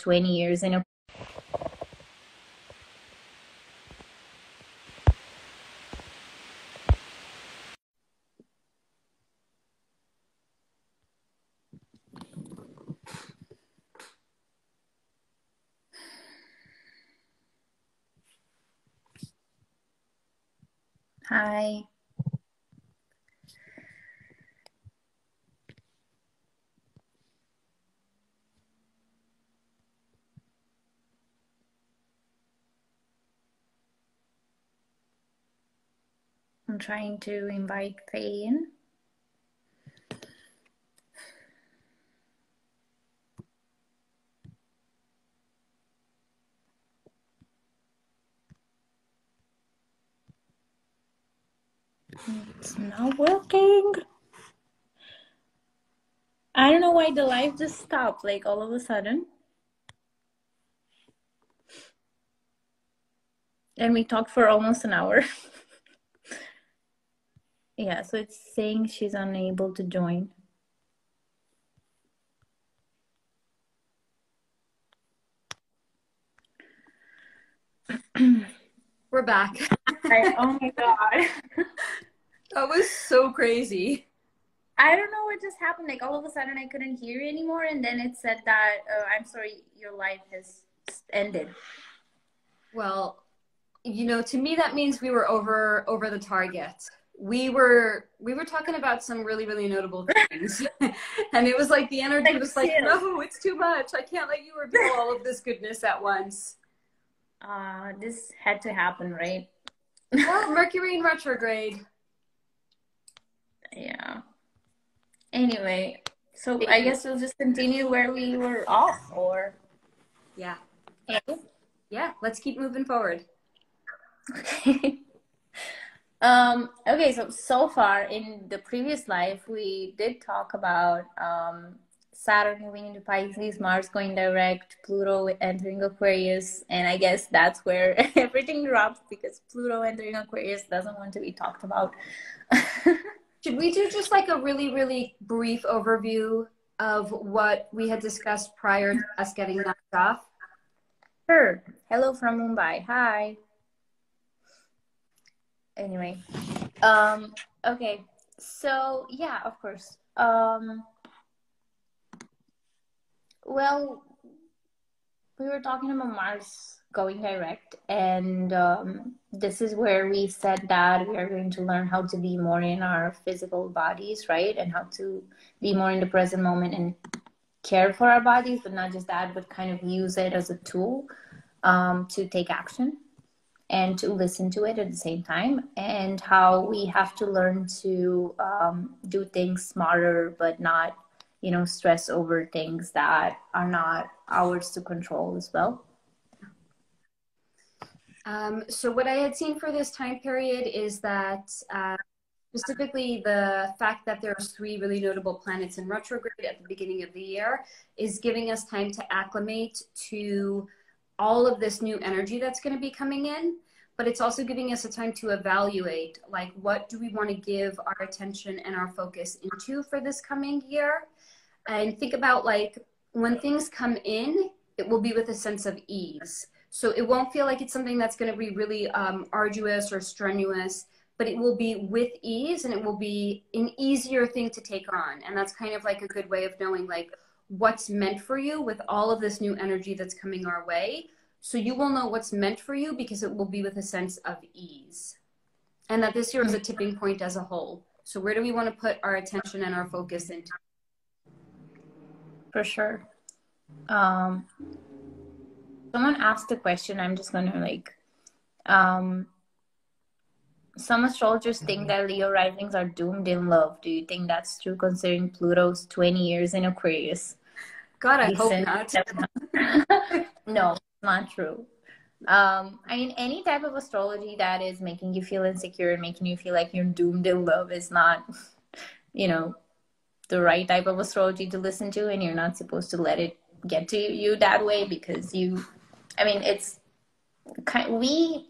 20 years in a... Hi. I'm trying to invite Faye in. It's not working. I don't know why the live just stopped, like all of a sudden. And we talked for almost an hour. Yeah, so it's saying she's unable to join. We're back. Oh my God. That was so crazy. I don't know what just happened. Like all of a sudden I couldn't hear you anymore. And then it said that, I'm sorry, your live has ended. Well, you know, to me, that means we were over the target. We were talking about some really, really notable things. And it was like the energy was like, no, it's too much. I can't let you reveal all of this goodness at once. This had to happen, right? Well, Mercury in retrograde. Yeah. Anyway, so I guess we'll just continue where we were off, or... Yeah. Okay. Yeah, let's keep moving forward. Okay. Okay, so far in the previous life, we did talk about Saturn moving into Pisces, Mars going direct, Pluto entering Aquarius, and I guess that's where everything drops because Pluto entering Aquarius doesn't want to be talked about. Should we do just like a really, really brief overview of what we had discussed prior to us getting knocked off? Sure. Hello from Mumbai. Hi. Anyway, okay. So yeah, of course. Well, we were talking about Mars going direct, and this is where we said that we are going to learn how to be more in our physical bodies, right? And how to be more in the present moment and care for our bodies, but not just that, but kind of use it as a tool to take action and to listen to it at the same time, and how we have to learn to do things smarter, but not, you know, stress over things that are not ours to control as well. So what I had seen for this time period is that specifically the fact that there's 3 really notable planets in retrograde at the beginning of the year is giving us time to acclimate to all of this new energy that's going to be coming in. But it's also giving us a time to evaluate, like, what do we want to give our attention and our focus into for this coming year? And think about, like, when things come in, it will be with a sense of ease. So it won't feel like it's something that's going to be really arduous or strenuous, but it will be with ease, and it will be an easier thing to take on. And that's kind of like a good way of knowing, like, what's meant for you with all of this new energy that's coming our way. So you will know what's meant for you because it will be with a sense of ease. And that this year is a tipping point as a whole. So where do we want to put our attention and our focus into? For sure. Someone asked a question. I'm just going to like, some astrologers think that Leo risings are doomed in love. Do you think that's true considering Pluto's 20 years in Aquarius? God, I hope not. No, not true. I mean, any type of astrology that is making you feel insecure and making you feel like you're doomed in love is not, you know, the right type of astrology to listen to, and you're not supposed to let it get to you that way, because I mean, we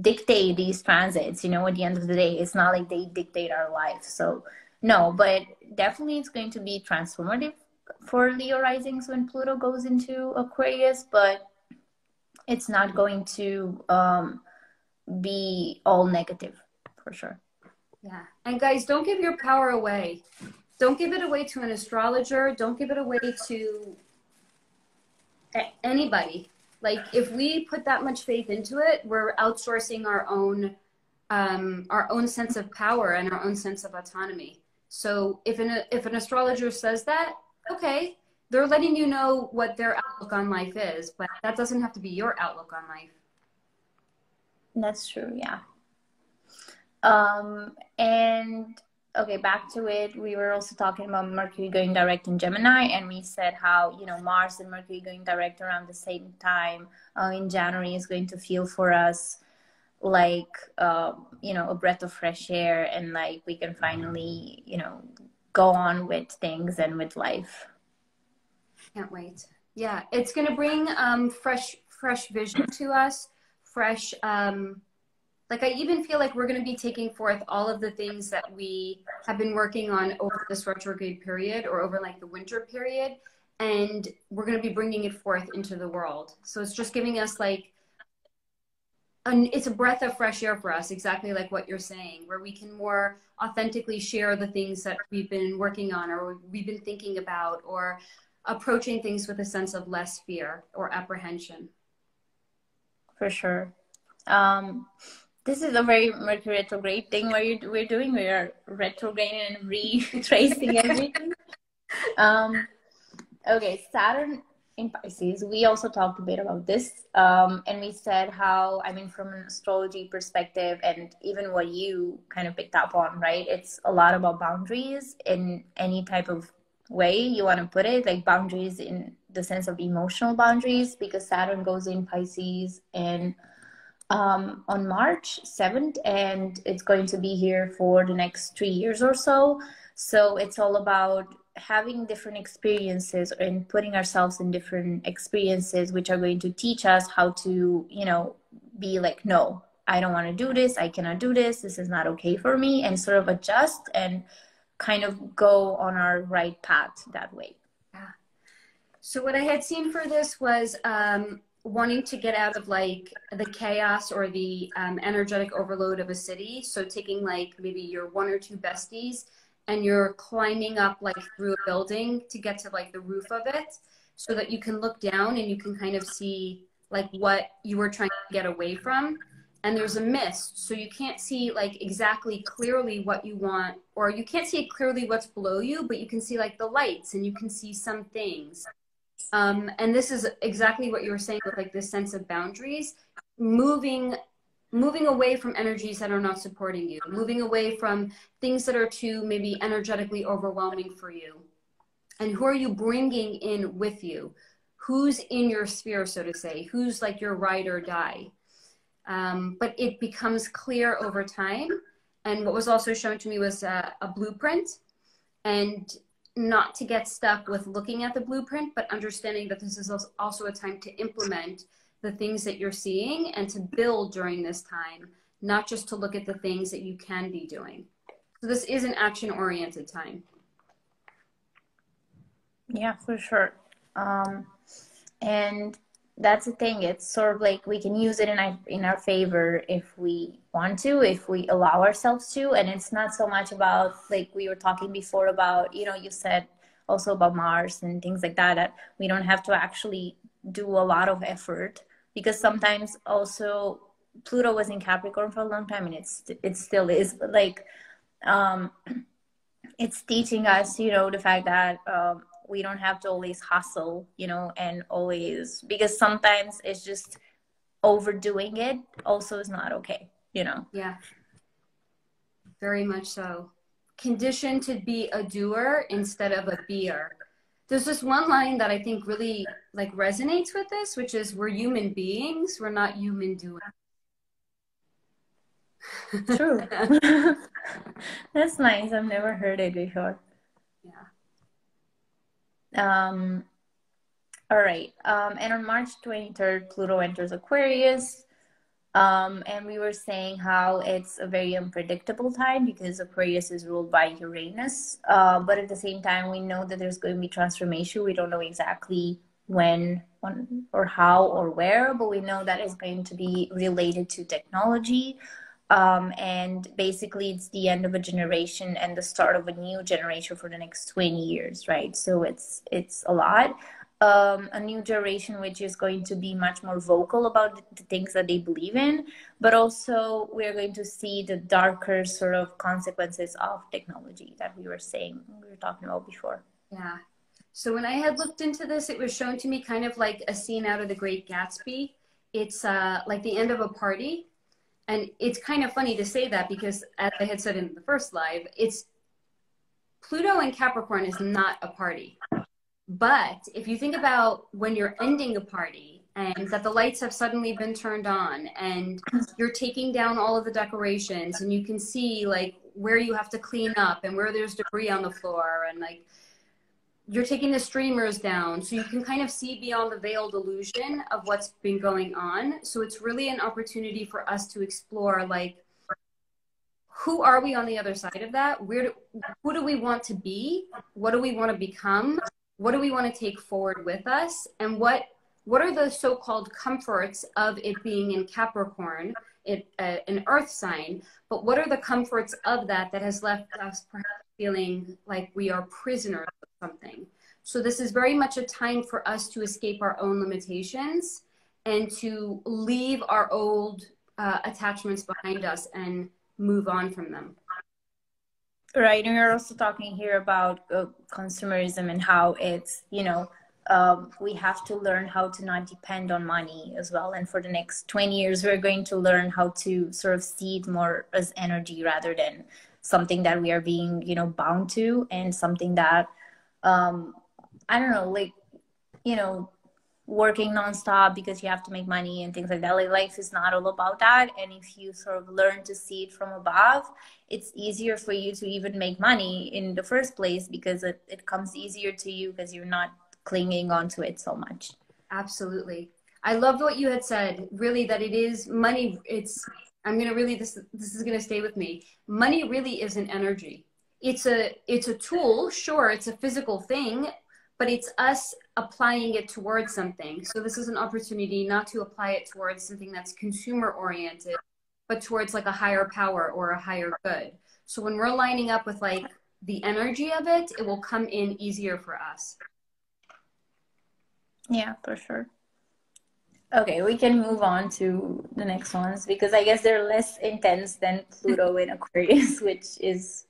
dictate these transits, you know, at the end of the day. It's not like they dictate our life. So no, but definitely it's going to be transformative for Leo risings when Pluto goes into Aquarius, but it's not going to be all negative for sure. Yeah. And guys, don't give your power away. Don't give it away to an astrologer. Don't give it away to anybody. Like, if we put that much faith into it, we're outsourcing our own sense of power and our own sense of autonomy. So if an astrologer says that, okay, they're letting you know what their outlook on life is, but that doesn't have to be your outlook on life. That's true, yeah. And okay, back to it. We were also talking about Mercury going direct in Gemini, and we said how, you know, Mars and Mercury going direct around the same time in January is going to feel for us like, you know, a breath of fresh air, and like we can finally, you know, go on with things and with life. Can't wait. Yeah, it's going to bring fresh vision to us, fresh like, I even feel like we're going to be taking forth all of the things that we have been working on over this retrograde period or over like the winter period, and we're going to be bringing it forth into the world. So it's just giving us like it's a breath of fresh air for us, exactly like what you're saying, where we can more authentically share the things that we've been working on or we've been thinking about, or approaching things with a sense of less fear or apprehension. For sure. This is a very Mercury retrograde thing we're doing. We are retrograding and retracing everything. Okay, Saturn in Pisces. We also talked a bit about this, and we said how, I mean, from an astrology perspective, and even what you kind of picked up on, right? It's a lot about boundaries in any type of way you want to put it, like boundaries in the sense of emotional boundaries, because Saturn goes in Pisces and on March 7th, and it's going to be here for the next 3 years or so. So it's all about having different experiences and putting ourselves in different experiences, which are going to teach us how to, you know, be like, no, I don't want to do this. I cannot do this. This is not okay for me, and sort of adjust and kind of go on our right path that way. Yeah. So what I had seen for this was wanting to get out of like the chaos or the energetic overload of a city. So taking like maybe your one or two besties and you're climbing up like through a building to get to like the roof of it, so that you can look down and you can kind of see like what you were trying to get away from. And there's a mist, so you can't see like exactly clearly what you want, or you can't see clearly what's below you, but you can see like the lights and you can see some things. And this is exactly what you were saying with like this sense of boundaries, moving away from energies that are not supporting you, moving away from things that are too maybe energetically overwhelming for you. And who are you bringing in with you? Who's in your sphere, so to say? Who's like your ride or die? But it becomes clear over time. And what was also shown to me was a blueprint, and not to get stuck with looking at the blueprint, but understanding that this is also a time to implement the things that you're seeing and to build during this time, not just to look at the things that you can be doing. So this is an action-oriented time. Yeah, for sure. And that's the thing. It's sort of like we can use it in our favor if we want to, if we allow ourselves to. And it's not so much about, like we were talking before about, you know, you said also about Mars and things like that, that we don't have to actually do a lot of effort, because sometimes also Pluto was in Capricorn for a long time, and it still is, but like it's teaching us, you know, the fact that we don't have to always hustle, you know, and always, because sometimes it's just overdoing it also is not okay, you know. Yeah, very much so. Conditioned to be a doer instead of a beer. There's this one line that I think really like resonates with this, which is, we're human beings, we're not human doers. True. That's nice. I've never heard it before. Yeah. All right. And on March 23rd, Pluto enters Aquarius. And we were saying how it's a very unpredictable time because Aquarius is ruled by Uranus. But at the same time, we know that there's going to be transformation. We don't know exactly when or how or where, but we know that it's going to be related to technology. And basically, it's the end of a generation and the start of a new generation for the next 20 years, right? So it's a lot. A new generation which is going to be much more vocal about the things that they believe in, but also we're going to see the darker sort of consequences of technology that we were talking about before. Yeah. So when I had looked into this, it was shown to me kind of like a scene out of The Great Gatsby. It's like the end of a party. And it's kind of funny to say that because, as I had said in the first live, it's Pluto and Capricorn is not a party. But if you think about when you're ending a party and that the lights have suddenly been turned on and you're taking down all of the decorations and you can see like where you have to clean up and where there's debris on the floor and like you're taking the streamers down so you can kind of see beyond the veiled illusion of what's been going on. So it's really an opportunity for us to explore like who are we on the other side of that? Who do we want to be? What do we want to become? What do we want to take forward with us? And what are the so-called comforts of it being in Capricorn, an earth sign, but what are the comforts of that has left us perhaps feeling like we are prisoners of something? So this is very much a time for us to escape our own limitations and to leave our old attachments behind us and move on from them. Right, and we're also talking here about consumerism and how it's, we have to learn how to not depend on money as well. And for the next 20 years, we're going to learn how to sort of see it more as energy rather than something that we are being, bound to, and something that, I don't know, like, working nonstop because you have to make money and things like that. Like life is not all about that. And if you sort of learn to see it from above, it's easier for you to even make money in the first place because it comes easier to you because you're not clinging onto it so much. Absolutely. I loved what you had said, really, that it is money. I'm going to really, this is going to stay with me. Money really isn't energy. It's a tool. Sure. It's a physical thing, but it's us applying it towards something. So this is an opportunity not to apply it towards something that's consumer oriented, but towards like a higher power or a higher good. So when we're lining up with like the energy of it, it will come in easier for us. Yeah, for sure. Okay, we can move on to the next ones because I guess they're less intense than Pluto in Aquarius, which is,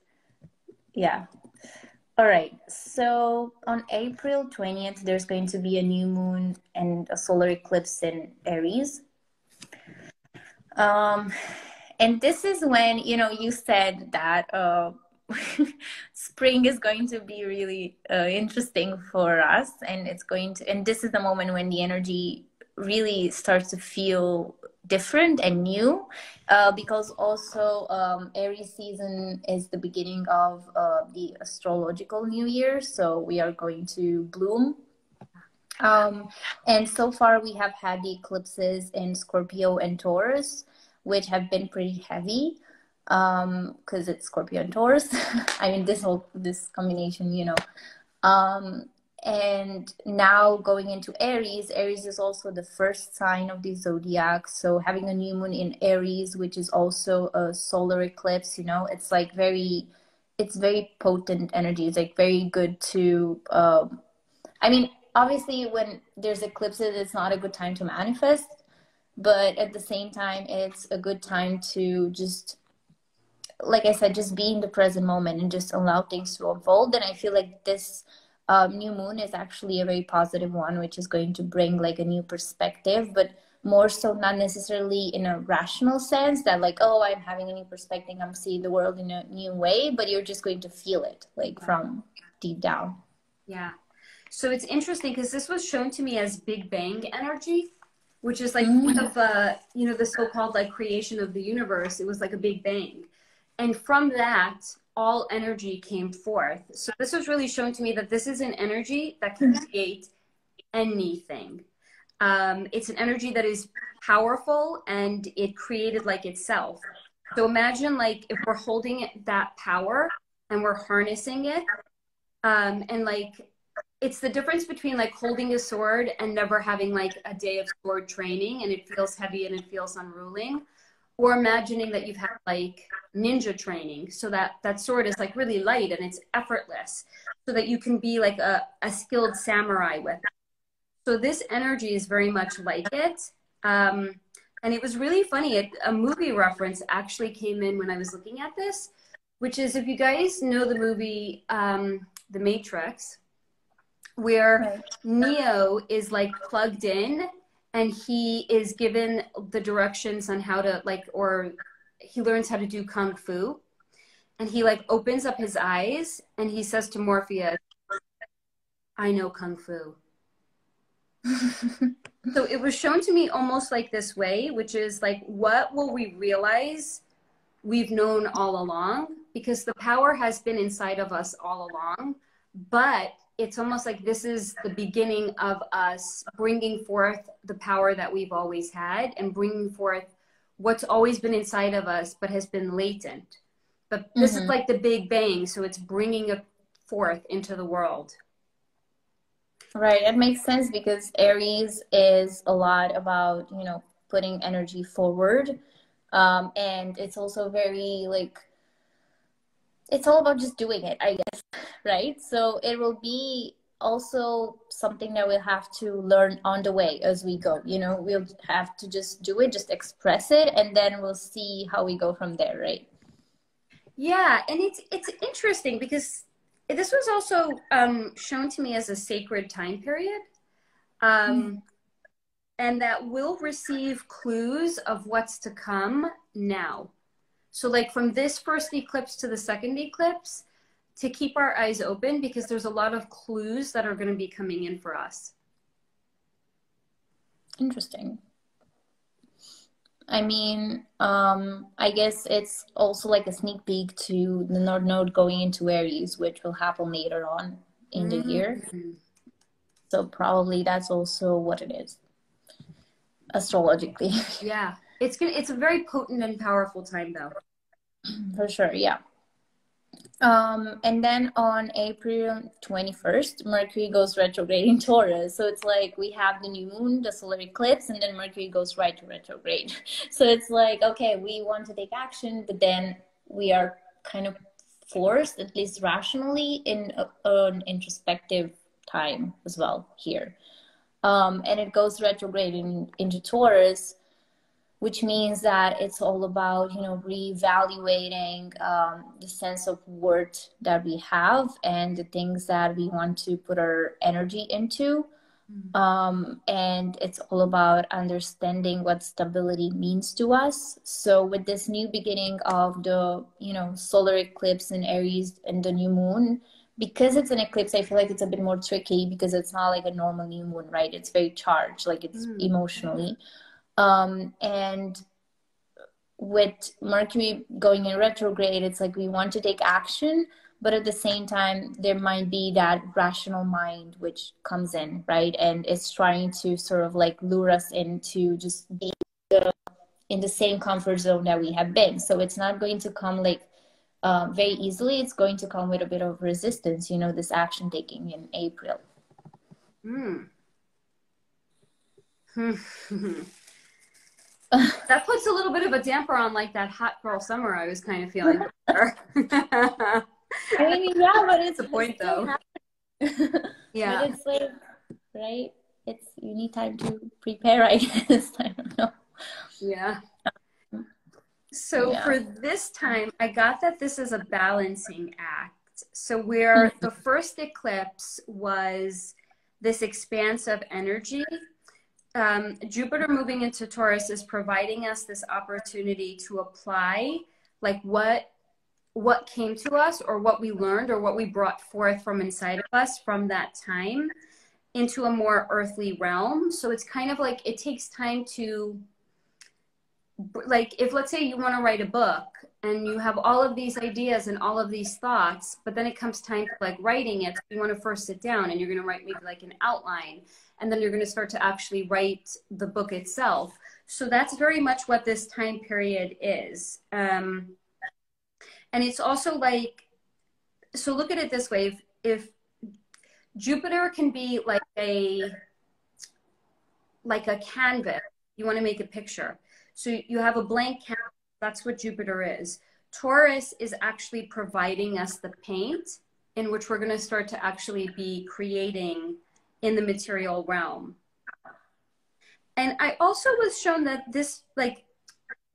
yeah. All right, so on April 20th, there's going to be a new moon and a solar eclipse in Aries. And this is when, you said that spring is going to be really interesting for us. And and this is the moment when the energy really starts to feel different and new because also Aries season is the beginning of the astrological new year, so we are going to bloom, and so far we have had the eclipses in Scorpio and Taurus, which have been pretty heavy because it's Scorpio and Taurus. I mean, this combination, and now going into Aries is also the first sign of the zodiac. So having a new moon in Aries, which is also a solar eclipse, it's like it's very potent energy. It's like very good to, I mean, obviously when there's eclipses, it's not a good time to manifest, but at the same time, it's a good time to just, like I said, just be in the present moment and just allow things to unfold. And I feel like this new moon is actually a very positive one, which is going to bring like a new perspective, but more so not necessarily in a rational sense that like, oh, I'm having a new perspective, I'm seeing the world in a new way, but you're just going to feel it like from deep down. Yeah. So it's interesting because this was shown to me as Big Bang energy, which is like one of the so-called like creation of the universe. It was like a Big Bang. And from that, all energy came forth. So this was really shown to me that this is an energy that can create anything. It's an energy that is powerful and it created like itself. So imagine like if we're holding that power and we're harnessing it, and like it's the difference between like holding a sword and never having like a day of sword training and it feels heavy and it feels unruling, or imagining that you've had like ninja training so that that sword is like really light and it's effortless so that you can be like a skilled samurai with it. So this energy is very much like it. And it was really funny. A movie reference actually came in when I was looking at this, which is, if you guys know the movie The Matrix, where Neo is like plugged in and he is given the directions on how to like, or he learns how to do Kung Fu. And he like opens up his eyes and he says to Morpheus, I know Kung Fu. So it was shown to me almost like this way, which is like, what will we realize we've known all along? Because the power has been inside of us all along, but it's almost like this is the beginning of us bringing forth the power that we've always had and bringing forth what's always been inside of us, but has been latent. But this is like the Big Bang. So it's bringing it forth into the world. Right, it makes sense because Aries is a lot about, you know, putting energy forward. And it's also very like, it's all about just doing it, I guess, right? So it will be also something that we'll have to learn on the way as we go. You know, we'll have to just do it, just express it, and then we'll see how we go from there, right? Yeah, and it's interesting because this was also shown to me as a sacred time period, and that we'll receive clues of what's to come now. So like from this first eclipse to the second eclipse, to keep our eyes open because there's a lot of clues that are going to be coming in for us. Interesting. I mean, I guess it's also like a sneak peek to the North Node going into Aries, which will happen later on in the year. So probably that's also what it is, astrologically. Yeah, it's a very potent and powerful time though. For sure, yeah. And then on April 21st, Mercury goes retrograde in Taurus. So it's like we have the new moon, the solar eclipse, and then Mercury goes right to retrograde. So it's like, okay, we want to take action, but then we are kind of forced, at least rationally, in an introspective time as well here. And it goes retrograde into Taurus, which means that it's all about, you know, reevaluating the sense of worth that we have and the things that we want to put our energy into. And it's all about understanding what stability means to us. So with this new beginning of the, you know, solar eclipse in Aries and the new moon, because it's an eclipse, I feel like it's a bit more tricky because it's not like a normal new moon, right? It's very charged, like it's emotionally. And with Mercury going in retrograde, it's like we want to take action, but at the same time, there might be that rational mind which comes in, right? And it's trying to sort of like lure us into just being in the same comfort zone that we have been. So it's not going to come like very easily. It's going to come with a bit of resistance, you know, this action taking in April. That puts a little bit of a damper on like that hot girl summer I was kind of feeling. I mean, yeah, but it's the point though. Yeah, but it's like, right? It's, you need time to prepare, I guess. I don't know. Yeah. So for this time, I got that this is a balancing act. So where the first eclipse was this expansive energy, Jupiter moving into Taurus is providing us this opportunity to apply like what came to us or what we learned or what we brought forth from inside of us from that time into a more earthly realm. So it's kind of like it takes time to like if let's say you want to write a book and you have all of these ideas and all of these thoughts, but then it comes time to like writing it, so you want to first sit down and you're going to write maybe like an outline, and then you're going to start to actually write the book itself. So that's very much what this time period is. And it's also like, so look at it this way. If Jupiter can be like a canvas, you want to make a picture. So you have a blank canvas, that's what Jupiter is. Taurus is actually providing us the paint in which we're going to start to actually be creating in the material realm. And I also was shown that this, like,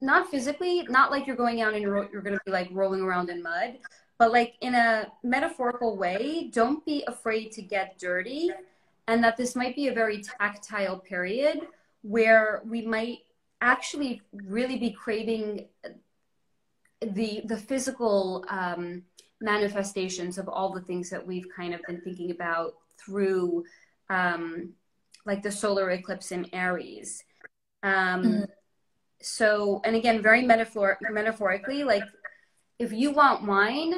not physically, not like you're going out and you're going to be like rolling around in mud, but like in a metaphorical way, don't be afraid to get dirty. And that this might be a very tactile period where we might actually really be craving the physical manifestations of all the things that we've kind of been thinking about through like the solar eclipse in Aries. So, and again, very metaphorically, like if you want wine,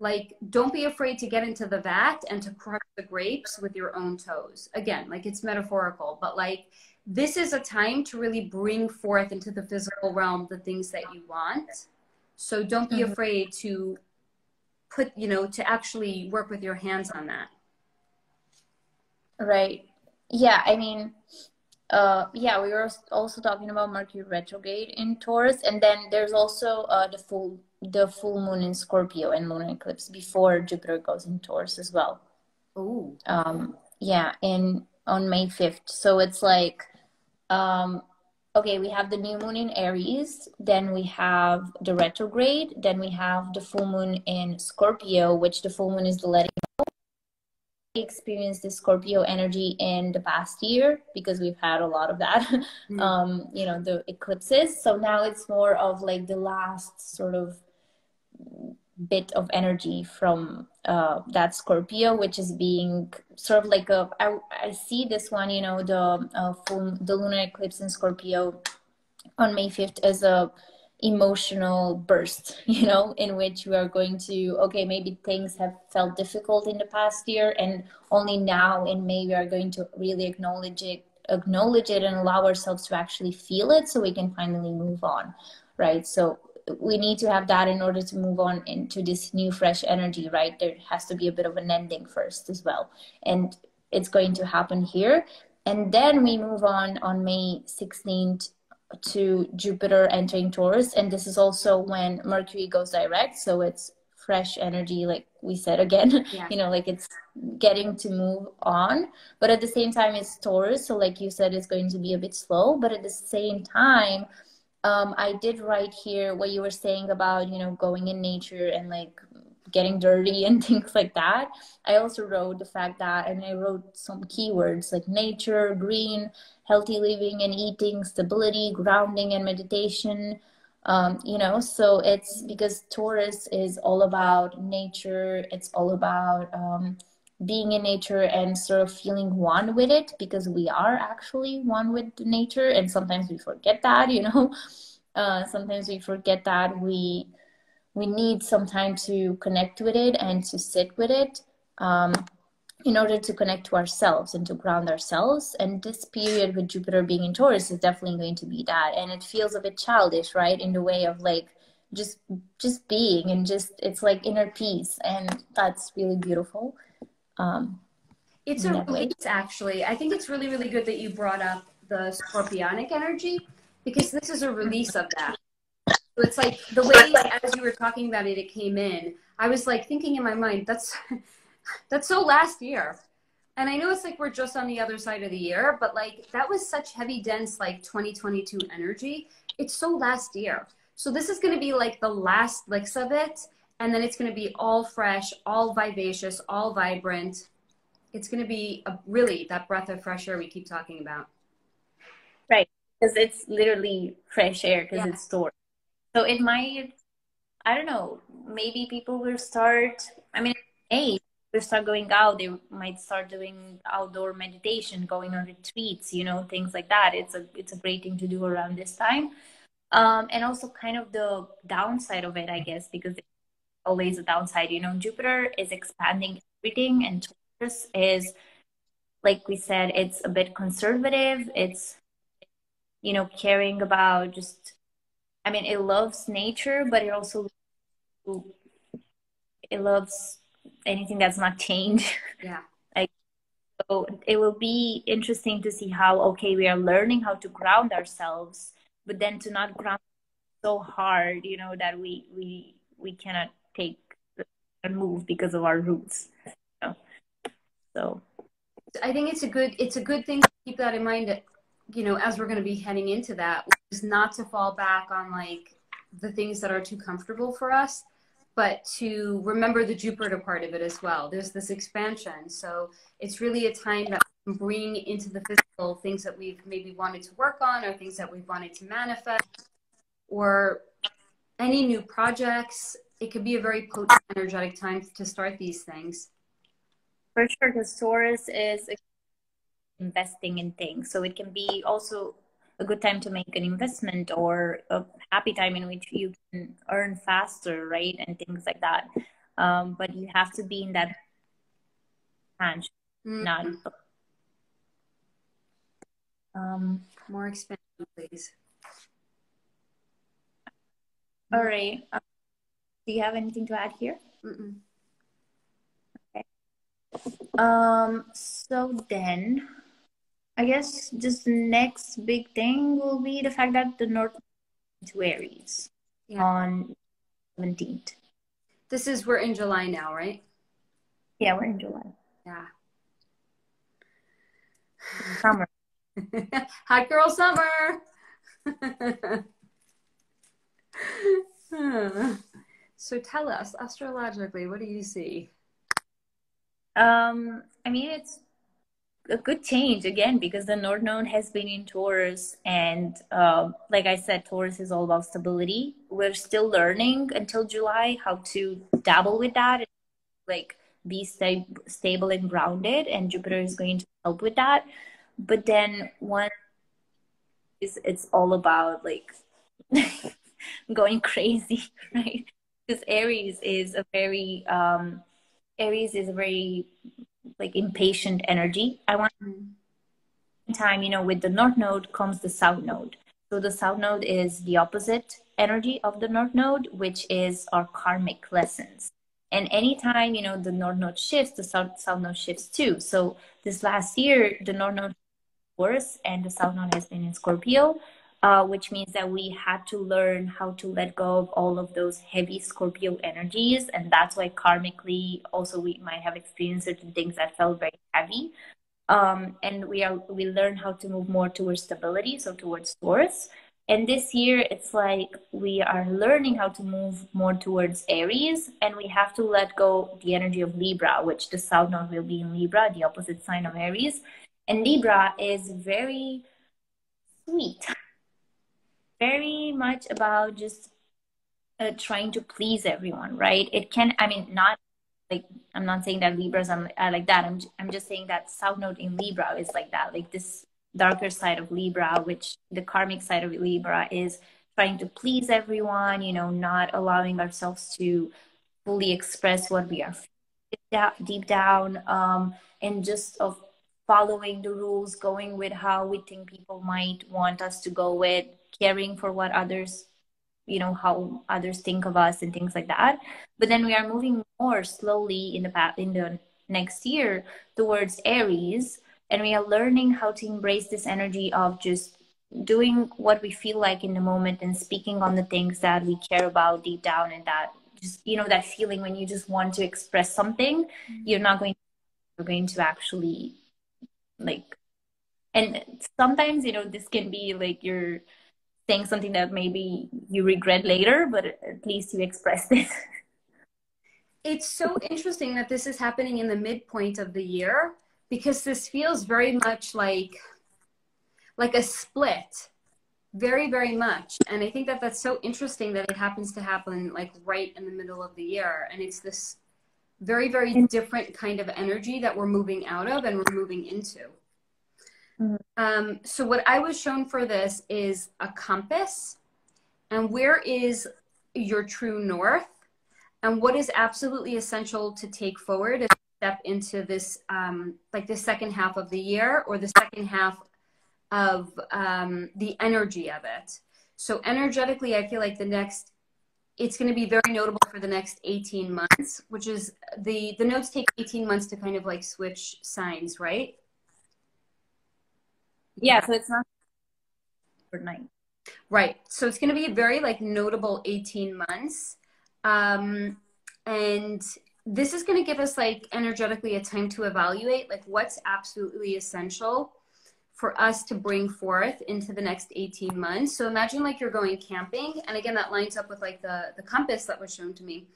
like don't be afraid to get into the vat and to crush the grapes with your own toes. Again, like it's metaphorical, but like this is a time to really bring forth into the physical realm the things that you want. So don't be afraid to put, you know, to actually work with your hands on that. Right. Yeah, I mean, yeah, we were also talking about Mercury retrograde in Taurus, and then there's also the full moon in Scorpio and lunar eclipse before Jupiter goes in Taurus as well. Oh. Yeah, on May 5th. So it's like, okay, we have the new moon in Aries, then we have the retrograde, then we have the full moon in Scorpio, which the full moon is the letting experienced the Scorpio energy in the past year because we've had a lot of that, you know, the eclipses. So now it's more of like the last sort of bit of energy from that Scorpio, which is being sort of like I see this one, you know, the lunar eclipse in Scorpio on May 5th as a emotional burst, you know, in which we are going to, okay, maybe things have felt difficult in the past year, and only now in May we are going to really acknowledge it and allow ourselves to actually feel it so we can finally move on, right? So we need to have that in order to move on into this new fresh energy, right? There has to be a bit of an ending first as well, and it's going to happen here. And then we move on May 16th to Jupiter entering Taurus, and this is also when Mercury goes direct, so it's fresh energy, like we said again. Yeah. You know, like it's getting to move on, but at the same time it's Taurus, so like you said, it's going to be a bit slow. But at the same time, I did write here what you were saying about, you know, going in nature and like getting dirty and things like that. I also wrote the fact that, and I wrote some keywords like nature, green, healthy living and eating, stability, grounding, and meditation. You know, so it's because Taurus is all about nature. It's all about being in nature and sort of feeling one with it, because we are actually one with nature. And sometimes we forget that, you know, sometimes we forget that we need some time to connect with it and to sit with it, in order to connect to ourselves and to ground ourselves. And this period with Jupiter being in Taurus is definitely going to be that. And it feels a bit childish, right? In the way of like just being, and just, it's like inner peace. And that's really beautiful. It's a release, actually. I think it's really, really good that you brought up the scorpionic energy, because this is a release of that. So it's like the way, as you were talking about it, it came in. I was like thinking in my mind, that's so last year. And I know it's like we're just on the other side of the year, but like that was such heavy, dense, like 2022 energy. It's so last year. So this is going to be like the last licks of it. And then it's going to be all fresh, all vivacious, all vibrant. It's going to be really that breath of fresh air we keep talking about. Right. Because it's literally fresh air, because it's stored. So it might, I don't know, maybe people will start, I mean, hey, they start going out, they might start doing outdoor meditation, going on retreats, you know, things like that. It's a great thing to do around this time. And also kind of the downside of it, I guess, because there's always a downside. You know, Jupiter is expanding everything, and Taurus is, like we said, it's a bit conservative. It's, you know, caring about just, I mean, it loves nature, but it also, it loves anything that's not change. Yeah. Like, so it will be interesting to see how, okay, we are learning how to ground ourselves, but then to not ground so hard, you know, that we cannot take and move because of our roots. You know? So I think it's a good thing to keep that in mind that, you know, as we're going to be heading into that, is not to fall back on like the things that are too comfortable for us, but to remember the Jupiter part of it as well. There's this expansion. So it's really a time that we can bring into the physical things that we've maybe wanted to work on, or things that we've wanted to manifest, or any new projects. It could be a very potent, energetic time to start these things. for sure, because Taurus is investing in things, so it can be also a good time to make an investment, or a happy time in which you can earn faster, right, and things like that. But you have to be in that branch, not. Mm-hmm. Um, More expansion, please. all right. Do you have anything to add here? Mm-mm. Okay. So then, I guess just the next big thing will be the fact that the North to Aries Yeah. on 17th. We're in July now, right? Yeah, we're in July. Yeah. Summer. Hot girl summer. So tell us, astrologically, what do you see? I mean, it's a good change again because the North Node has been in Taurus, and like I said, Taurus is all about stability. We're still learning until July how to dabble with that, like be stable and grounded, and Jupiter is going to help with that. But then one is, it's all about like going crazy, right? Because Aries is a very like impatient energy. I want time, you know, with the North Node comes the South Node. So the South Node is the opposite energy of the North Node, which is our karmic lessons. And anytime, you know, the North Node shifts, the South Node shifts too. So this last year, the North Node was, and the South Node has been in Scorpio, which means that we had to learn how to let go of all of those heavy Scorpio energies. And that's why karmically also we might have experienced certain things that felt very heavy. And we learn how to move more towards stability, so towards Taurus. And this year, it's like we are learning how to move more towards Aries, and we have to let go the energy of Libra, which the South Node will be in Libra, the opposite sign of Aries. And Libra is very sweet, very much about just trying to please everyone, right? It can, I mean, not like, I'm not saying that Libras are like that. I'm just saying that South Node in Libra is like that, like this darker side of Libra, which the karmic side of Libra is trying to please everyone, you know, not allowing ourselves to fully express what we are deep down, and just of following the rules, going with how we think people might want us to go with, caring for what others, you know, how others think of us and things like that. But then we are moving more slowly in the next year towards Aries, and we are learning how to embrace this energy of just doing what we feel like in the moment and speaking on the things that we care about deep down, and that just, you know, that feeling when you just want to express something, you're going to actually like, and sometimes, you know, this can be like you're saying something that maybe you regret later, but at least you expressed it. It's so interesting that this is happening in the midpoint of the year, because this feels very much like a split, very, very much. And I think that that's so interesting that it happens to happen like right in the middle of the year. And it's this very, very different kind of energy that we're moving out of and we're moving into. So what I was shown for this is a compass, and where is your true north, and what is absolutely essential to take forward as you step into this, like the second half of the year, or the second half of the energy of it. So energetically, I feel like it's going to be very notable for the next 18 months, which is the nodes take 18 months to kind of like switch signs, right? Yeah, so it's not overnight. Right. So it's going to be a very like notable 18 months. And this is going to give us like energetically a time to evaluate like what's absolutely essential for us to bring forth into the next 18 months. So imagine like you're going camping. And again, that lines up with like the compass that was shown to me.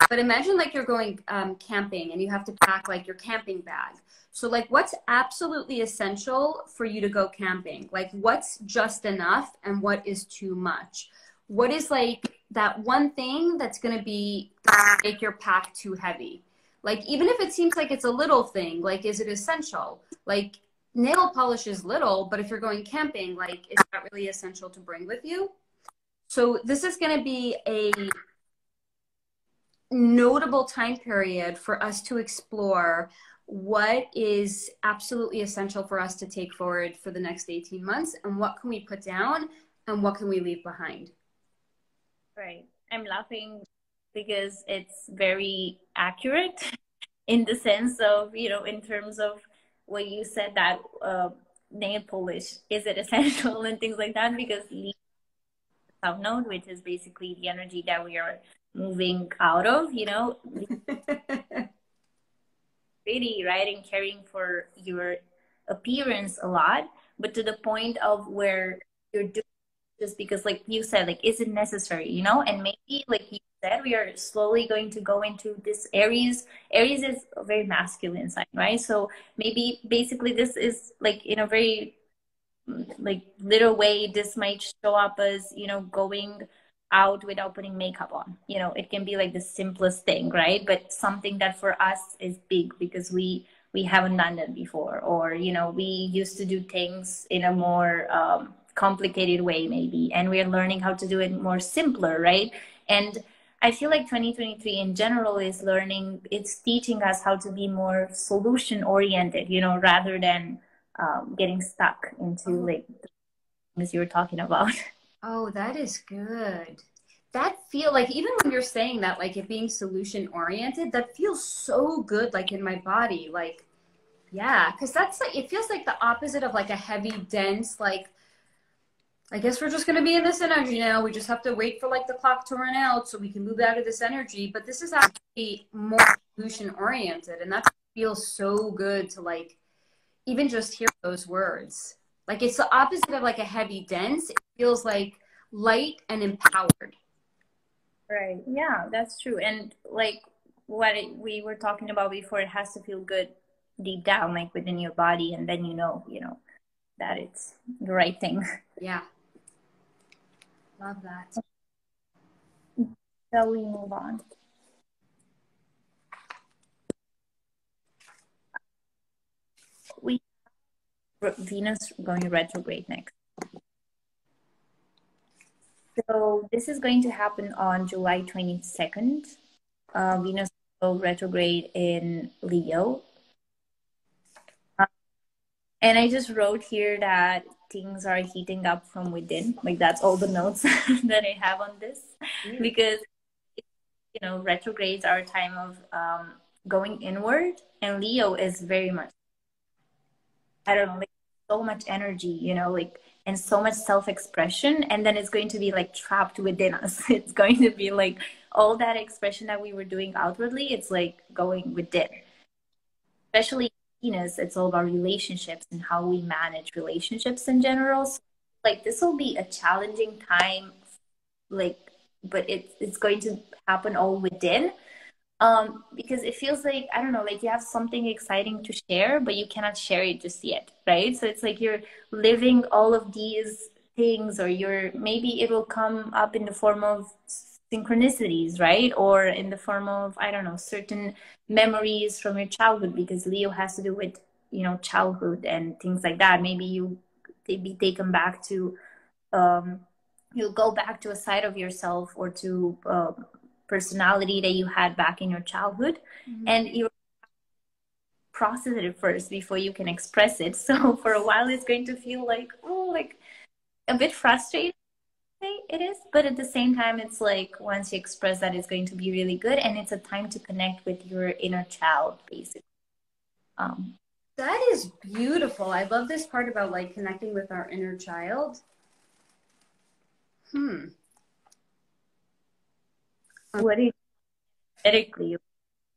But imagine like you're going camping and you have to pack like your camping bag. So like what's absolutely essential for you to go camping? Like what's just enough and what is too much? What is like that one thing that's going to make your pack too heavy? Like even if it seems like it's a little thing, like is it essential? Like nail polish is little, but if you're going camping, like is that really essential to bring with you? So this is going to be a notable time period for us to explore what is absolutely essential for us to take forward for the next 18 months, and what can we put down and what can we leave behind. Right. I'm laughing because it's very accurate in the sense of, in terms of what you said, that nail polish, is it essential and things like that, because the south node, which is basically the energy that we are moving out of, really, right, and caring for your appearance a lot, but to the point of where you're doing just because, like you said, like, is it necessary, and maybe, like you said, we are slowly going to go into this Aries is a very masculine sign, right? So maybe basically this is like, in a very like little way, this might show up as, going out without putting makeup on. It can be like the simplest thing, right? But something that for us is big because we haven't done that before, or we used to do things in a more complicated way maybe, and we're learning how to do it more simpler, right? And I feel like 2023 in general is it's teaching us how to be more solution oriented, rather than getting stuck into like the things you were talking about. Oh, that is good. That feel like, even when you're saying that, like it being solution oriented, that feels so good, like in my body. Like, yeah, because that's like, it feels like the opposite of like a heavy, dense, like, I guess we're just going to be in this energy now. We just have to wait for like the clock to run out so we can move out of this energy. But this is actually more solution oriented. And that feels so good to like even just hear those words. Like it's the opposite of like a heavy, dense. It feels like light and empowered. Right. Yeah, that's true. And like we were talking about before, it has to feel good deep down, like within your body, and then that it's the right thing. Yeah. Love that. Shall we move on? We Venus going retrograde next. So this is going to happen on July 22nd. Venus will retrograde in Leo. And I just wrote here that things are heating up from within. Like that's all the notes that I have on this. Because, retrogrades are a time of going inward. And Leo is very much, I don't know, like so much energy, like, and so much self-expression, and then it's going to be like trapped within us. It's going to be like all that expression that we were doing outwardly, it's like going within. Especially Venus, it's all about relationships and how we manage relationships in general. So, like, this will be a challenging time, like, but it's going to happen all within. Because it feels like, I don't know, like you have something exciting to share, but you cannot share it just yet, right? So it's like you're living all of these things, or maybe it will come up in the form of synchronicities, right? Or in the form of, I don't know, certain memories from your childhood, because Leo has to do with, childhood and things like that. Maybe you be taken back to you'll go back to a side of yourself or to personality that you had back in your childhood, and you process it first before you can express it. So for a while, it's going to feel like, oh, like a bit frustrating. It is, but at the same time, it's like once you express that, it's going to be really good, and it's a time to connect with your inner child, basically. That is beautiful. I love this part about like connecting with our inner child. What do you energetically?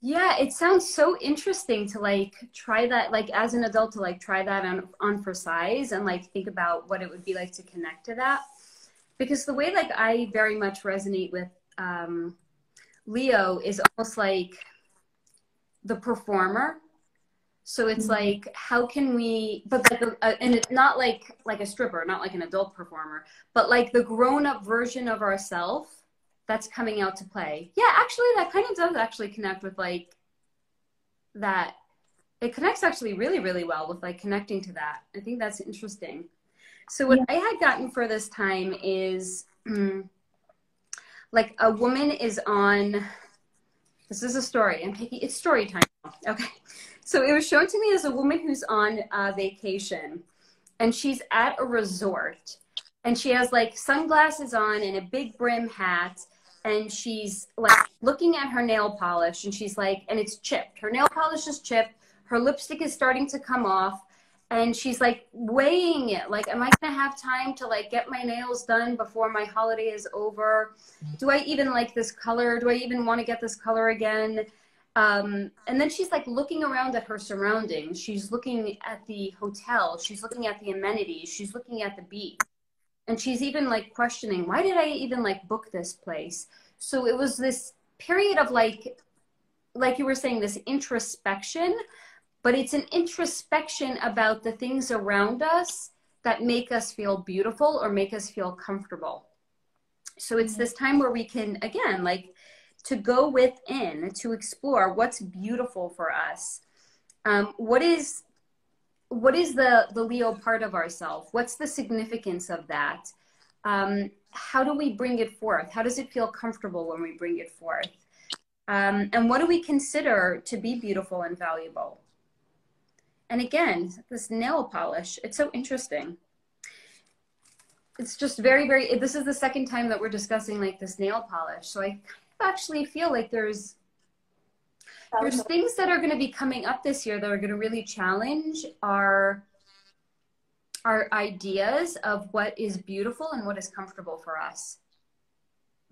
Yeah, it sounds so interesting to like try that, like as an adult, to like try that on for size and like think about what it would be like to connect to that. Because the way like I very much resonate with Leo is almost like the performer. So it's like, how can we, but like, and it's not like a stripper, not like an adult performer, but like the grown up version of ourself that's coming out to play. Yeah, actually, that kind of does actually connect with like that. It connects actually really, really well with like connecting to that. I think that's interesting. So what I had gotten for this time is like a woman is on, this is a story. It's story time. Okay. So it was shown to me as a woman who's on vacation, and she's at a resort, and she has like sunglasses on and a big brim hat, and she's like looking at her nail polish, and she's like, and it's chipped. Her nail polish is chipped. Her lipstick is starting to come off, and she's like weighing it. Like, am I going to have time to like get my nails done before my holiday is over? Do I even like this color? Do I even want to get this color again? And then she's like looking around at her surroundings. She's looking at the hotel. She's looking at the amenities. She's looking at the beach. And she's even like questioning, why did I even like book this place? So it was this period of like you were saying, this introspection, but it's an introspection about the things around us that make us feel beautiful or make us feel comfortable. So it's this time where we can, again, like, to go within, to explore what's beautiful for us. What is the Leo part of ourselves? What's the significance of that? How do we bring it forth? How does it feel comfortable when we bring it forth? And what do we consider to be beautiful and valuable? And again, this nail polish, it's so interesting. It's just very, very, this is the second time that we're discussing like this nail polish. So I actually feel like there's things that are going to be coming up this year that are going to really challenge our ideas of what is beautiful and what is comfortable for us.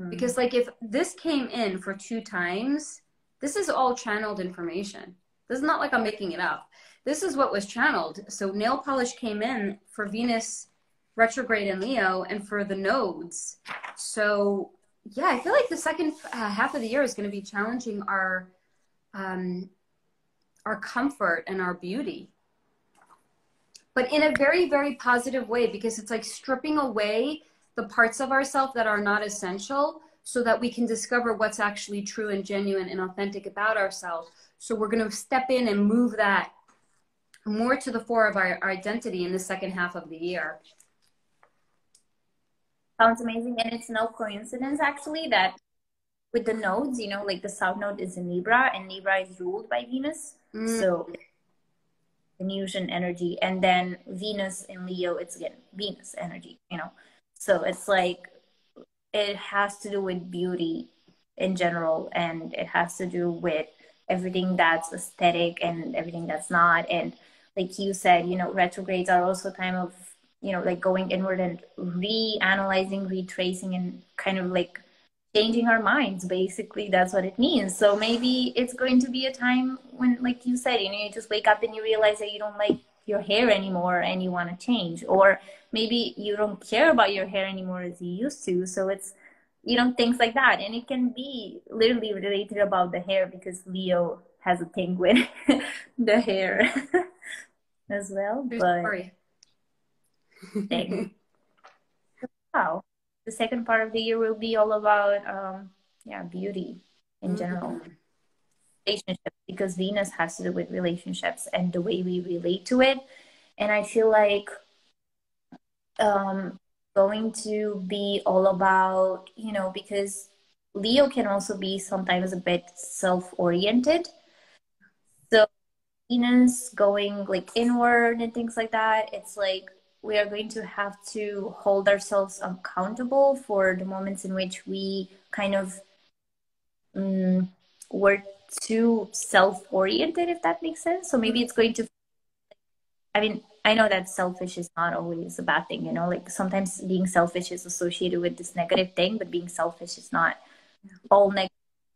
Because like if this came in for 2 times, this is all channeled information. This is not like I'm making it up. This is what was channeled. So nail polish came in for Venus retrograde in Leo and for the nodes. So yeah, I feel like the second half of the year is going to be challenging our comfort and our beauty, but in a very, very positive way, because it's like stripping away the parts of ourselves that are not essential so that we can discover what's actually true and genuine and authentic about ourselves. So we're going to step in and move that more to the fore of our identity in the second half of the year. Sounds amazing. And it's no coincidence actually that with the nodes, you know, like the south node is in Libra, and Libra is ruled by Venus. So Venusian energy, and then Venus in Leo, it's again Venus energy, you know. So it's like it has to do with beauty in general, and it has to do with everything that's aesthetic and everything that's not. And like you said, you know, retrogrades are also a time of, you know, like going inward and reanalyzing, retracing, and kind of like changing our minds. Basically, that's what it means. So maybe it's going to be a time when, like you said, you know, you just wake up and you realize that you don't like your hair anymore and you want to change, or maybe you don't care about your hair anymore as you used to. So it's, you know, things like that. And it can be literally related about the hair, because Leo has a thing with the hair as well. But wow, the second part of the year will be all about beauty in general. Relationships, because Venus has to do with relationships and the way we relate to it. And I feel like going to be all about, because Leo can also be sometimes a bit self-oriented. So Venus going like inward and things like that, it's like we are going to have to hold ourselves accountable for the moments in which we kind of were too self-oriented, if that makes sense. So maybe it's going to, I mean, I know that selfish is not always a bad thing, like sometimes being selfish is associated with this negative thing, but being selfish is not all negative.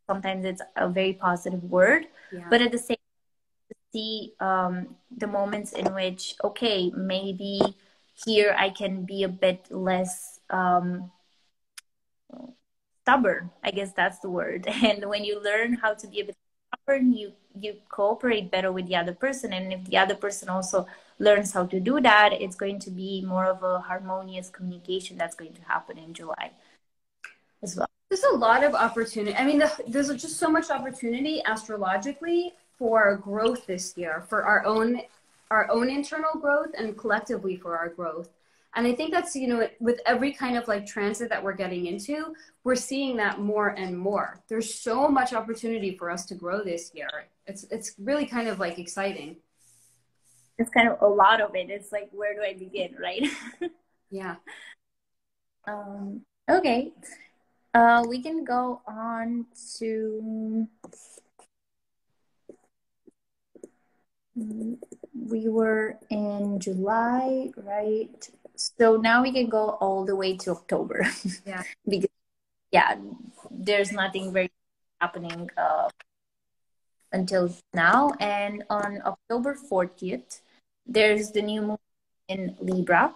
Sometimes it's a very positive word, but at the same see the moments in which, okay, maybe here I can be a bit less stubborn. I guess that's the word. And when you learn how to be a bit stubborn, you cooperate better with the other person. And if the other person also learns how to do that, it's going to be more of a harmonious communication that's going to happen in July as well. There's a lot of opportunity. I mean, there's just so much opportunity astrologically for growth this year, for our own internal growth and collectively for our growth. And I think that's, with every kind of like transit that we're getting into, we're seeing that more and more. There's so much opportunity for us to grow this year. It's really kind of like exciting. It's kind of a lot of it. It's like, where do I begin, right? Yeah. Okay. We can go on to, we were in July, right? So now we can go all the way to October. Yeah. Because, there's nothing very happening until now. And on October 40th, there's the new moon in Libra.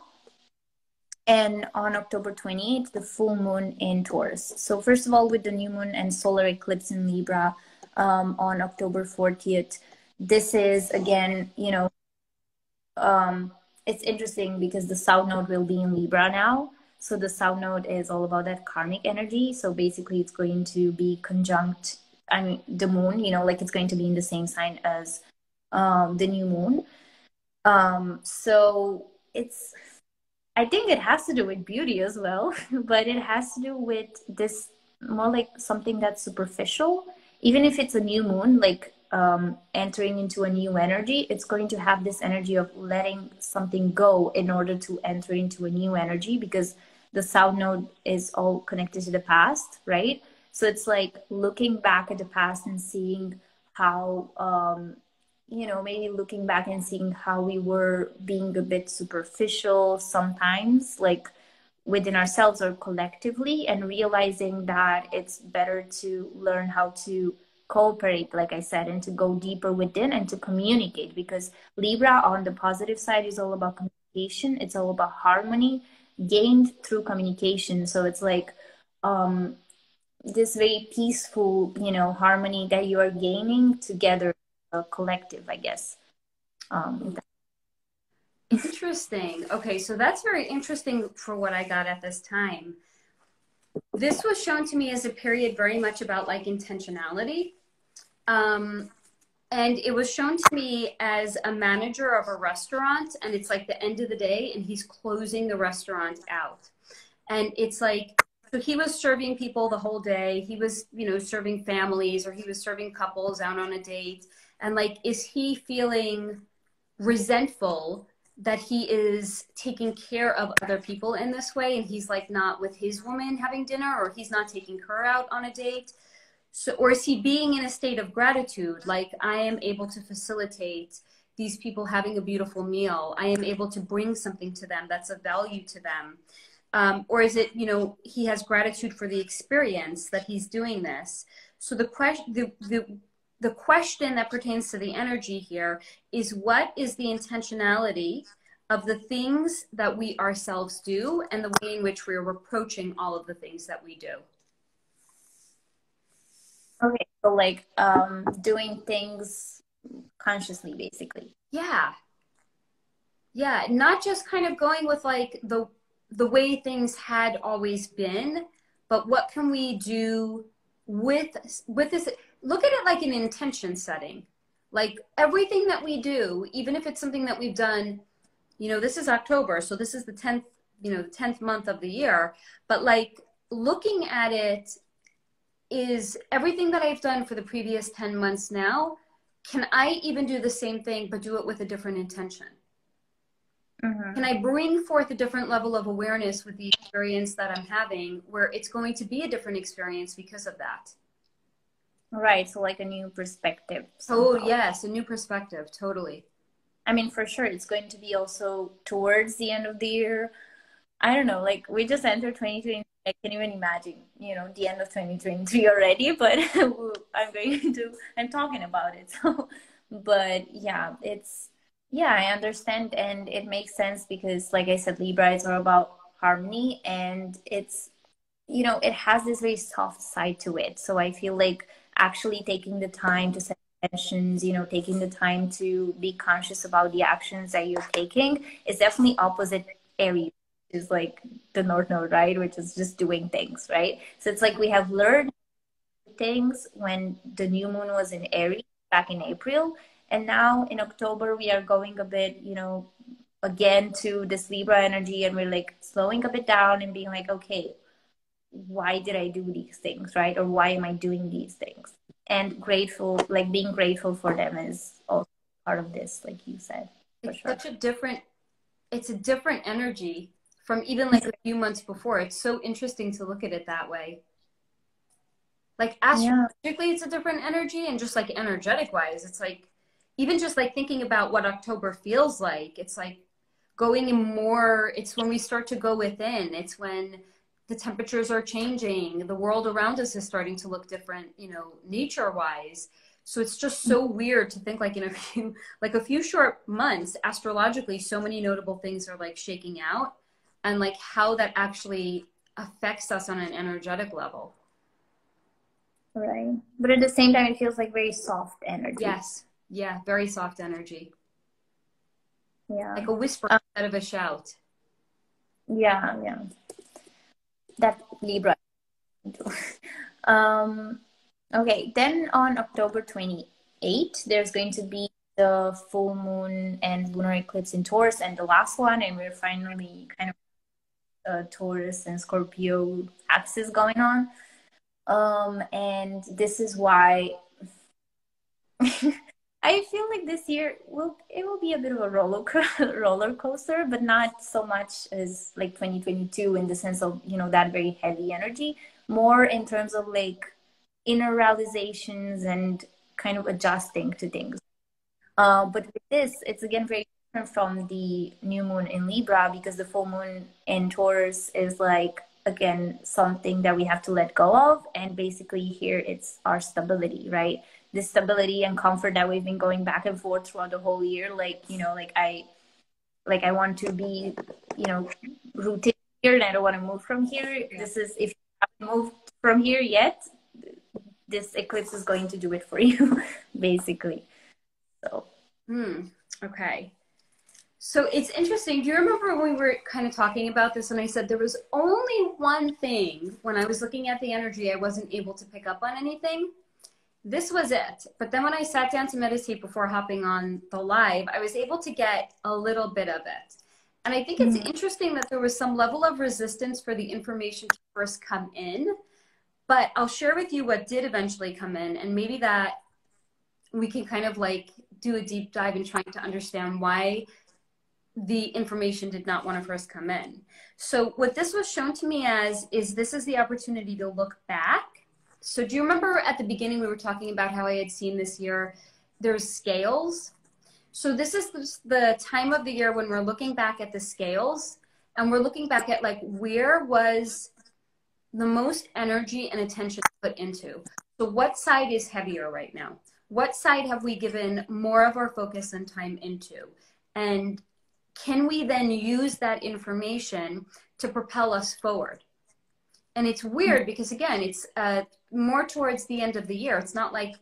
And on October 28th, the full moon in Taurus. So first of all, with the new moon and solar eclipse in Libra on October 40th, this is, again, it's interesting because the South Node will be in Libra now. So the South Node is all about that karmic energy. So basically it's going to be conjunct, the moon, like it's going to be in the same sign as the new moon. So I think it has to do with beauty as well, but it has to do with this more like something that's superficial. Even if it's a new moon, like entering into a new energy, it's going to have this energy of letting something go in order to enter into a new energy, because the South Node is all connected to the past, right? So it's like looking back at the past and seeing how, maybe looking back and seeing how we were being a bit superficial sometimes, like within ourselves or collectively, and realizing that it's better to learn how to cooperate, like I said, and to go deeper within and to communicate, because Libra on the positive side is all about communication. It's all about harmony gained through communication. So it's like this very peaceful, harmony that you are gaining together, collective, I guess. Interesting. Okay, so that's very interesting for what I got at this time. This was shown to me as a period very much about like intentionality. And it was shown to me as a manager of a restaurant, and it's like the end of the day and he's closing the restaurant out. And it's like, so he was serving people the whole day. He was, serving families, or he was serving couples out on a date. And like, is he feeling resentful that he is taking care of other people in this way, and he's like not with his woman having dinner, or he's not taking her out on a date? So, or is he being in a state of gratitude, like I am able to facilitate these people having a beautiful meal, I am able to bring something to them that's of value to them? Or is it, he has gratitude for the experience that he's doing this? So the question that pertains to the energy here is, what is the intentionality of the things that we ourselves do, and the way in which we're approaching all of the things that we do? Okay, so like doing things consciously, basically. Yeah, not just kind of going with like the way things had always been, but what can we do with this? Look at it like an intention setting. Like everything that we do, even if it's something that we've done, this is October, so this is the 10th you know, the 10th month of the year. But like looking at it, is everything that I've done for the previous 10 months now, can I even do the same thing but do it with a different intention? Can I bring forth a different level of awareness with the experience that I'm having, where it's going to be a different experience because of that? Right. So like a new perspective. Oh, Somehow. yes. A new perspective. Totally. I mean, for sure, it's going to be also towards the end of the year. I don't know, like we just entered 2020. I can't even imagine, you know, the end of 2023 already, but I'm talking about it. So, but yeah, yeah, I understand and it makes sense because, like I said, Libra is all about harmony and it's, you know, it has this very soft side to it. So I feel like actually taking the time to set intentions, you know, taking the time to be conscious about the actions that you're taking is definitely opposite Aries, is like the North Node, right? Which is just doing things, right? So it's like we have learned things when the new moon was in Aries back in April. And now in October, we are going a bit, you know, again to this Libra energy and we're like slowing a bit down and being like, okay, why did I do these things, right? Or why am I doing these things? And grateful, like being grateful for them is also part of this, like you said, for It's sure. such a different, it's a different energy from even like a few months before. It's so interesting to look at it that way. Like Yeah. astrologically, it's a different energy, and just like energetic wise, it's like even just like thinking about what October feels like, it's like going in more, it's when we start to go within, it's when the temperatures are changing, the world around us is starting to look different, you know, nature wise. So it's just so weird to think like in a few short months, astrologically, so many notable things are like shaking out, and like how that actually affects us on an energetic level. Right. But at the same time, it feels like very soft energy. Yes. Yeah. Very soft energy. Yeah. Like a whisper instead of a shout. Yeah, yeah. That Libra. um, okay, then on October 28th, there's going to be the full moon and lunar eclipse in Taurus and the last one, and we're finally kind of Taurus and Scorpio axis going on. And this is why I feel like this year will be a bit of a roller coaster, but not so much as like 2022 in the sense of, you know, that very heavy energy, more in terms of like inner realizations and kind of adjusting to things. But with this, it's again very different from the new moon in Libra because the full moon in Taurus is like, again, something that we have to let go of. And basically, here it's our stability, right? This stability and comfort that we've been going back and forth throughout the whole year. Like, you know, I want to be, you know, rooted here and I don't want to move from here. Yeah. This is, if you haven't moved from here yet, this eclipse is going to do it for you, basically. So. Okay. So it's interesting. Do you remember when we were kind of talking about this and I said there was only one thing when I was looking at the energy, I wasn't able to pick up on anything? This was it. But then when I sat down to meditate before hopping on the live, I was able to get a little bit of it. And I think it's interesting that there was some level of resistance for the information to first come in. But I'll share with you what did eventually come in, and maybe that we can kind of like do a deep dive in trying to understand why the information did not want to first come in. So what this was shown to me as is this is the opportunity to look back. So do you remember at the beginning we were talking about how I had seen this year there's scales? So this is the time of the year when we're looking back at the scales and we're looking back at like where was the most energy and attention put into. So what side is heavier right now? What side have we given more of our focus and time into? And can we then use that information to propel us forward? And it's weird because, again, it's more towards the end of the year. It's not like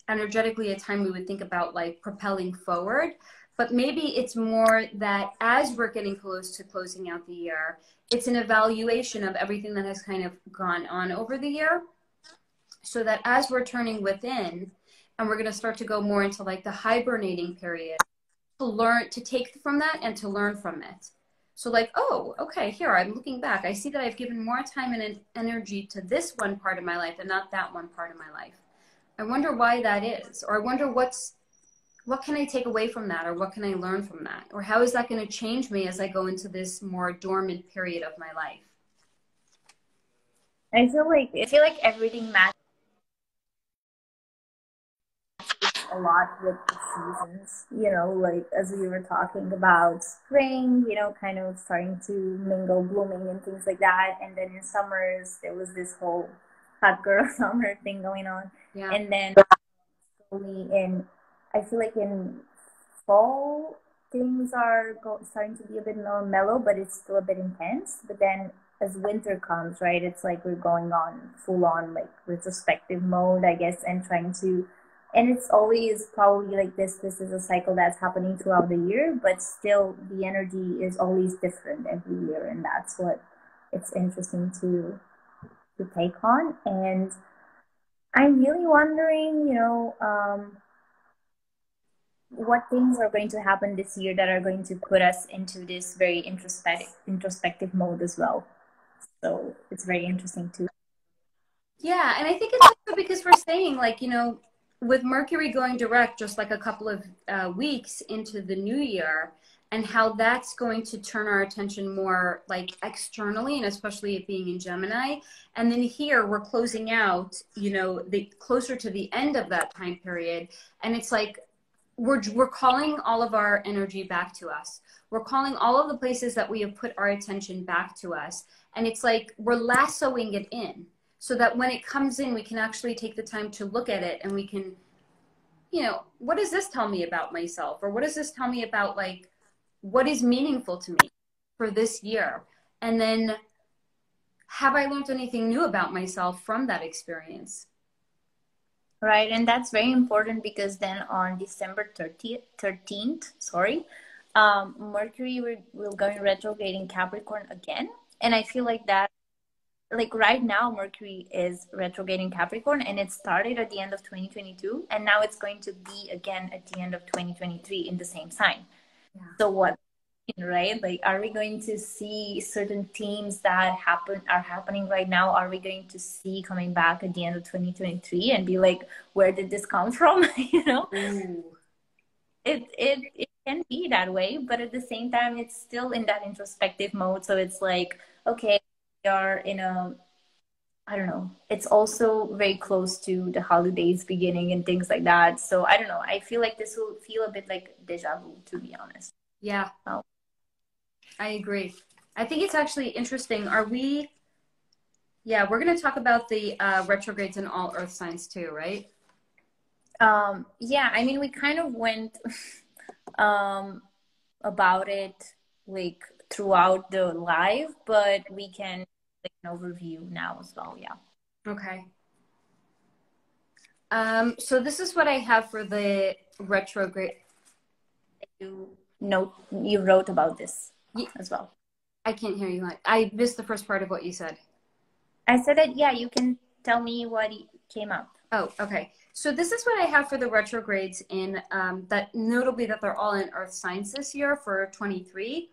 energetically a time we would think about like propelling forward, but maybe it's more that as we're getting close to closing out the year, it's an evaluation of everything that has kind of gone on over the year, so that as we're turning within and we're going to start to go more into like the hibernating period, to learn, to take from that and to learn from it. So like, oh, okay, here, I'm looking back. I see that I've given more time and energy to this one part of my life and not that one part of my life. I wonder why that is. Or I wonder what can I take away from that? Or what can I learn from that? Or how is that going to change me as I go into this more dormant period of my life? I feel like everything matters a lot with the seasons, like as we were talking about spring, kind of starting to mingle, blooming and things like that. And then in summers, there was this whole hot girl summer thing going on. Yeah. And then slowly I feel like in fall, things are starting to be a bit more mellow, but it's still a bit intense. But then as winter comes, right, it's like we're going on full on like retrospective mode, I guess, and trying to, and it's always probably like this is a cycle that's happening throughout the year, but still the energy is always different every year, and that's what it's interesting to take on. And I'm really wondering, what things are going to happen this year that are going to put us into this very introspective mode as well. So it's very interesting too. Yeah, and I think it's also because we're saying, like, with Mercury going direct just like a couple of weeks into the new year, and how that's going to turn our attention more like externally, and especially it being in Gemini. And then here we're closing out, the closer to the end of that time period, and it's like we're calling all of our energy back to us. We're calling all of the places that we have put our attention back to us, and it's like we're lassoing it in so that when it comes in, we can actually take the time to look at it, and we can, what does this tell me about myself? Or what does this tell me about, like, what is meaningful to me for this year? And then have I learned anything new about myself from that experience? Right, and that's very important because then on December 13th, sorry, Mercury will go in retrograde in Capricorn again. And I feel like that, like right now, Mercury is retrograde in Capricorn, and it started at the end of 2022, and now it's going to be again at the end of 2023 in the same sign. Yeah. So what, right? Like, are we going to see certain themes that are happening right now? Are we going to see coming back at the end of 2023 and be like, where did this come from? Ooh. It can be that way, but at the same time, it's still in that introspective mode. So it's like, okay, we are in a, I don't know. It's also very close to the holidays beginning and things like that. So I don't know. I feel like this will feel a bit like deja vu, to be honest. Yeah. Oh. I agree. I think it's actually interesting. Yeah, we're going to talk about the retrogrades in all earth signs too, right? Yeah, I mean, we kind of went about it like throughout the live, but we can like an overview now as well. Yeah. Okay. So this is what I have for the retrograde. You wrote about this as well. I can't hear you. I missed the first part of what you said. I said that, yeah, you can tell me what came up. Oh, okay. So this is what I have for the retrogrades in that, notably that they're all in earth signs this year for 23.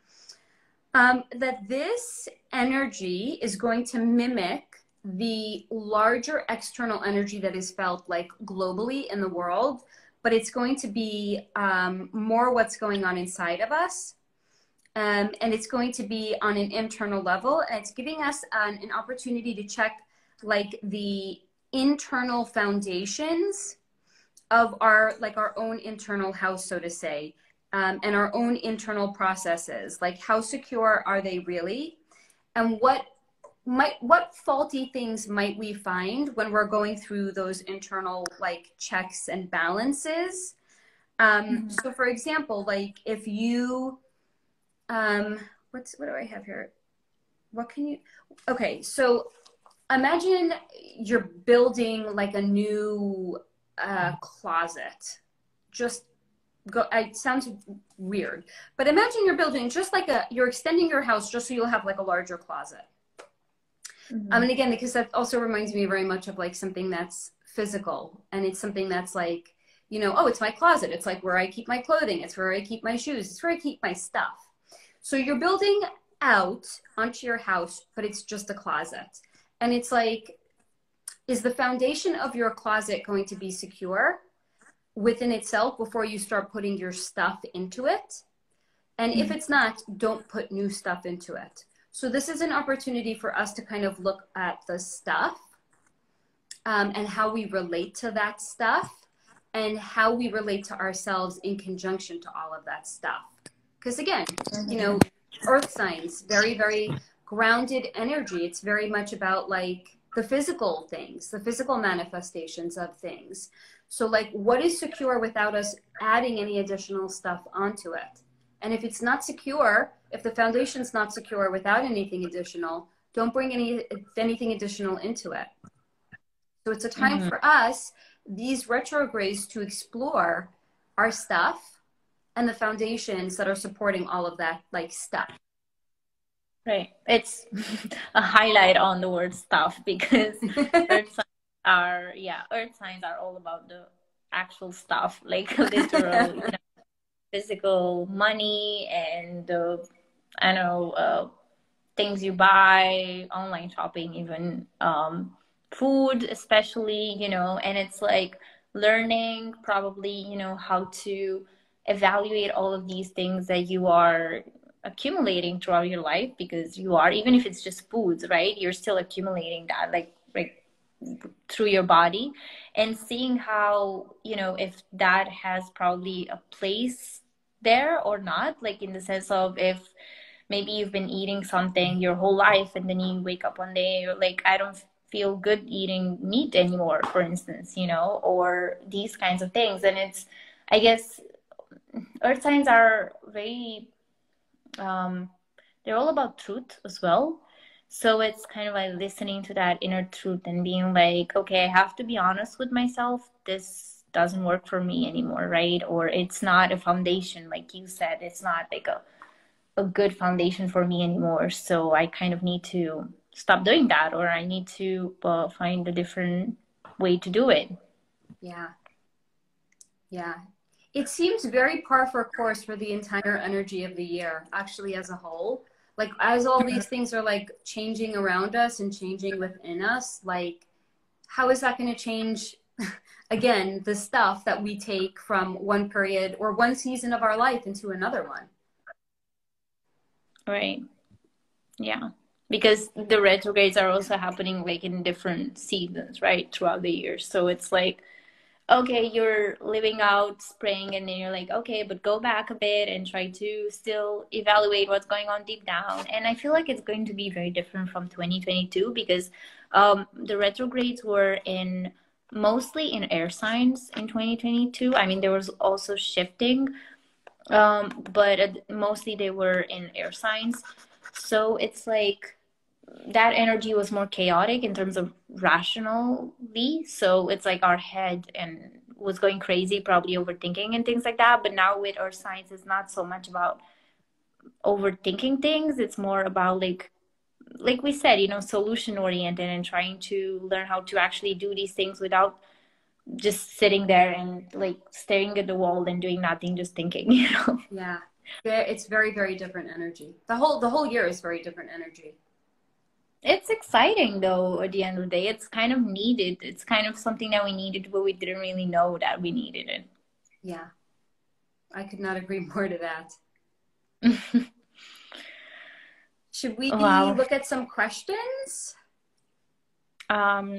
That this energy is going to mimic the larger external energy that is felt like globally in the world, but it's going to be more what's going on inside of us. And it's going to be on an internal level, and it's giving us an opportunity to check like the internal foundations of our own internal house, so to say, and our own internal processes. Like, how secure are they really, and what faulty things might we find when we're going through those internal like checks and balances. So for example, like if you what do I have here? Okay, so imagine you're building like a new closet. It sounds weird, but imagine you're building just like you're extending your house just so you'll have like a larger closet. And again, because that also reminds me very much of like something that's physical, and it's something that's like, oh, it's my closet. It's like where I keep my clothing. It's where I keep my shoes. It's where I keep my stuff. So you're building out onto your house, but it's just a closet. And it's like, is the foundation of your closet going to be secure within itself before you start putting your stuff into it? And if it's not, don't put new stuff into it. So this is an opportunity for us to kind of look at the stuff and how we relate to that stuff and how we relate to ourselves in conjunction to all of that stuff. Because again, you know, earth signs, very, very grounded energy. It's very much about like the physical things, the physical manifestations of things. So like, what is secure without us adding any additional stuff onto it? And if it's not secure, if the foundation's not secure without anything additional, don't bring anything additional into it. So it's a time for us, these retrogrades, to explore our stuff and the foundations that are supporting all of that like stuff. Right. It's a highlight on the word stuff, because earth signs are all about the actual stuff, like literal, you know, physical money and I know things you buy, online shopping, even food especially, you know. And it's like learning probably, you know, how to evaluate all of these things that you are accumulating throughout your life, because you are, even if it's just foods, right, you're still accumulating that like through your body, and seeing how, you know, if that has probably a place there or not, like in the sense of if maybe you've been eating something your whole life and then you wake up one day, you're like, I don't feel good eating meat anymore, for instance, you know, or these kinds of things. And it's, I guess, earth signs are very they're all about truth as well. So it's kind of like listening to that inner truth and being like, okay, I have to be honest with myself. This doesn't work for me anymore, right? Or it's not a foundation, like you said, it's not like a good foundation for me anymore. So I kind of need to stop doing that, or I need to find a different way to do it. Yeah. Yeah. It seems very par for course for the entire energy of the year, actually, as a whole. Like, as all these things are like changing around us and changing within us, like, how is that going to change, again, the stuff that we take from one period or one season of our life into another one? Right. Yeah. Because the retrogrades are also happening like in different seasons, right, throughout the year. So it's like, okay, you're living out spring, and then you're like, okay, but go back a bit and try to still evaluate what's going on deep down. And I feel like it's going to be very different from 2022, because the retrogrades were in mostly in air signs in 2022. I mean, there was also shifting, but mostly they were in air signs. So it's like that energy was more chaotic in terms of rationally. So it's like our head and was going crazy, probably overthinking and things like that. But now with our science, it's not so much about overthinking things. It's more about like we said, you know, solution oriented, and trying to learn how to actually do these things without just sitting there and like staring at the wall and doing nothing, just thinking, you know. Yeah. It's very, very different energy. The whole year is very different energy. It's exciting though, at the end of the day. It's kind of needed. It's kind of something that we needed, but we didn't really know that we needed it. Yeah. I could not agree more to that. Should we Wow. look at some questions?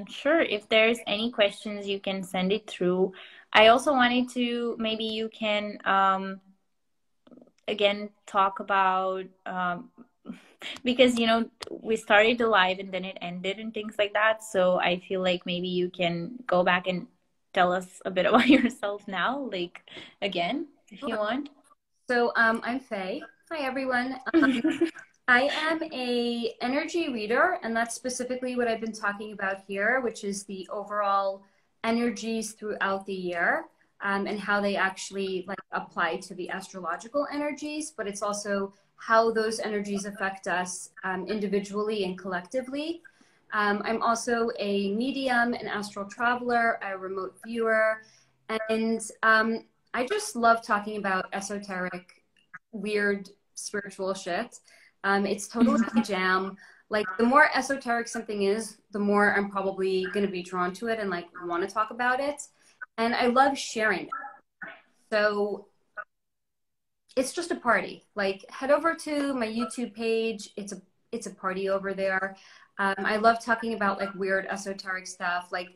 Sure. If there's any questions, you can send it through. I also wanted to, maybe you can again talk about because, you know, we started the live and then it ended and things like that. So I feel like maybe you can go back and tell us a bit about yourself now, like again, if you want. So I'm Faye. Hi, everyone. I am a energy reader, and that's specifically what I've been talking about here, which is the overall energies throughout the year, and how they actually like apply to the astrological energies, but it's also how those energies affect us individually and collectively. I'm also a medium, an astral traveler, a remote viewer, and I just love talking about esoteric, weird spiritual shit. It's totally a jam. Like, the more esoteric something is, the more I'm probably going to be drawn to it and like want to talk about it. And I love sharing it. So it's just a party. Like, head over to my YouTube page. It's a party over there. I love talking about like weird esoteric stuff. Like,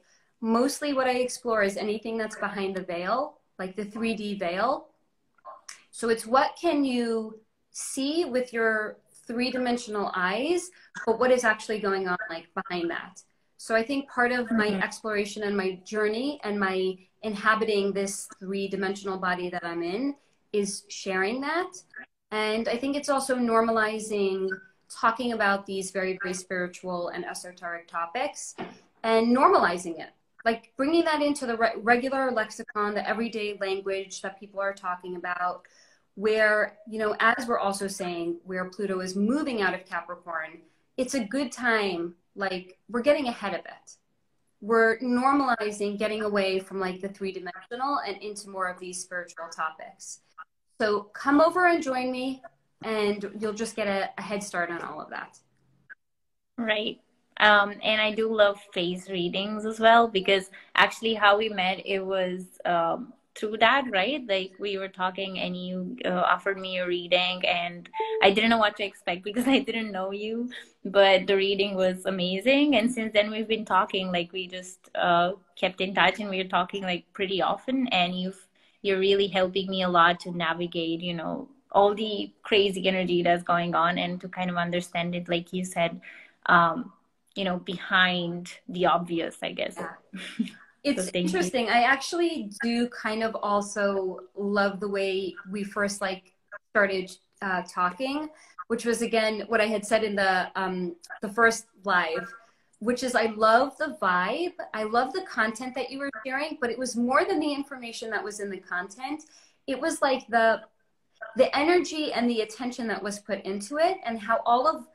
mostly what I explore is anything that's behind the veil, like the 3D veil. So it's what can you see with your three-dimensional eyes, but what is actually going on like behind that. So I think part of my exploration and my journey and my inhabiting this three-dimensional body that I'm in is sharing that. And I think it's also normalizing talking about these very, very spiritual and esoteric topics and normalizing it. Like, bringing that into the regular lexicon, the everyday language that people are talking about, where, you know, as we're also saying, where Pluto is moving out of Capricorn, it's a good time. Like, we're getting ahead of it. We're normalizing getting away from like the three-dimensional and into more of these spiritual topics. So come over and join me, and you'll just get a head start on all of that. Right. And I do love face readings as well, because actually how we met, it was through that, right? Like, we were talking and you offered me a reading, and I didn't know what to expect because I didn't know you, but the reading was amazing. And since then we've been talking, like, we just kept in touch, and we were talking like pretty often, and you're really helping me a lot to navigate, you know, all the crazy energy that's going on, and to kind of understand it, like you said, you know, behind the obvious, I guess. Yeah. It's interesting. I actually do kind of also love the way we first like started talking, which was again what I had said in the first live, which is I love the vibe. I love the content that you were sharing, but it was more than the information that was in the content. It was like the energy and the attention that was put into it, and how all of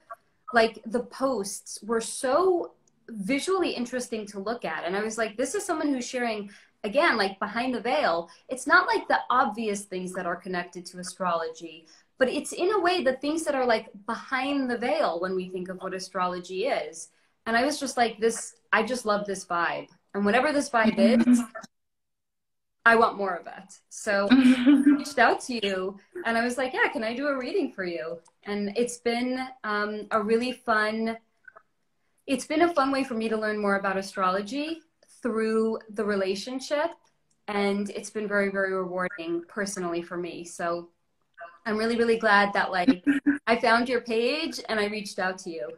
like the posts were so visually interesting to look at. And I was like, this is someone who's sharing, again, like behind the veil. It's not like the obvious things that are connected to astrology, but it's in a way the things that are like behind the veil when we think of what astrology is. And I was just like, I just love this vibe. And whatever this vibe is, I want more of it. So I reached out to you and I was like, yeah, can I do a reading for you? And it's been a really fun, it's been a fun way for me to learn more about astrology through the relationship. And it's been very, very rewarding personally for me. So I'm really, really glad that like I found your page and I reached out to you.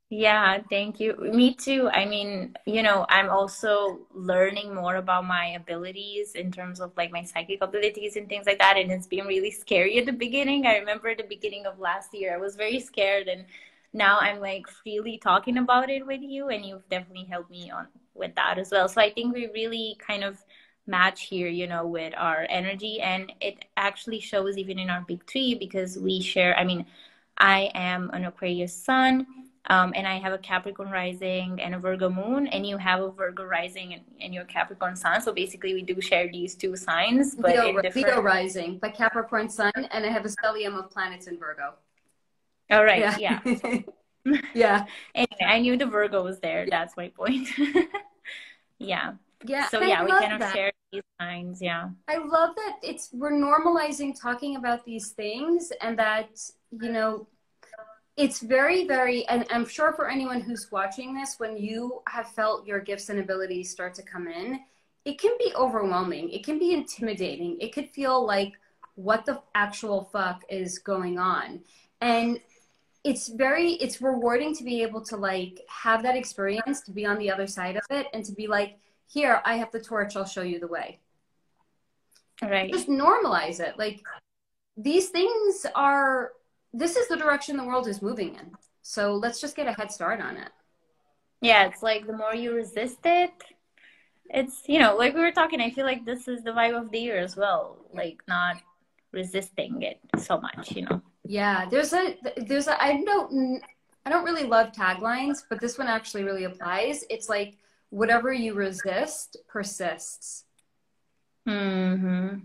Yeah, thank you. Me too. I mean, you know, I'm also learning more about my abilities in terms of like my psychic abilities and things like that. And it's been really scary at the beginning. I remember at the beginning of last year, I was very scared, and now I'm like freely talking about it with you, and you've definitely helped me on with that as well. So I think we really kind of match here, you know, with our energy, and it actually shows even in our big three, because we share, I mean, I am an Aquarius sun. And I have a Capricorn rising and a Virgo moon, and you have a Virgo rising and your Capricorn sun. So basically, we do share these two signs, but in different. Leo rising, but Capricorn sun, and I have a stellium of planets in Virgo. All right, yeah. Yeah. Anyway, I knew the Virgo was there. Yeah. That's my point. Yeah. Yeah. So yeah, we kind of share these signs. Yeah. I love that we're normalizing talking about these things, and that, you know, it's very, very, and I'm sure for anyone who's watching this, when you have felt your gifts and abilities start to come in, it can be overwhelming. It can be intimidating. It could feel like, what the actual fuck is going on? And it's rewarding to be able to like have that experience, to be on the other side of it, and to be like, here, I have the torch, I'll show you the way. Right. Just normalize it. Like, these things are, this is the direction the world is moving in. So let's just get a head start on it. Yeah, it's like the more you resist it, it's, you know, like we were talking, I feel like this is the vibe of the year as well. Like, not resisting it so much, you know. Yeah, I don't really love taglines, but this one actually really applies. It's like, whatever you resist persists. Mm-hmm.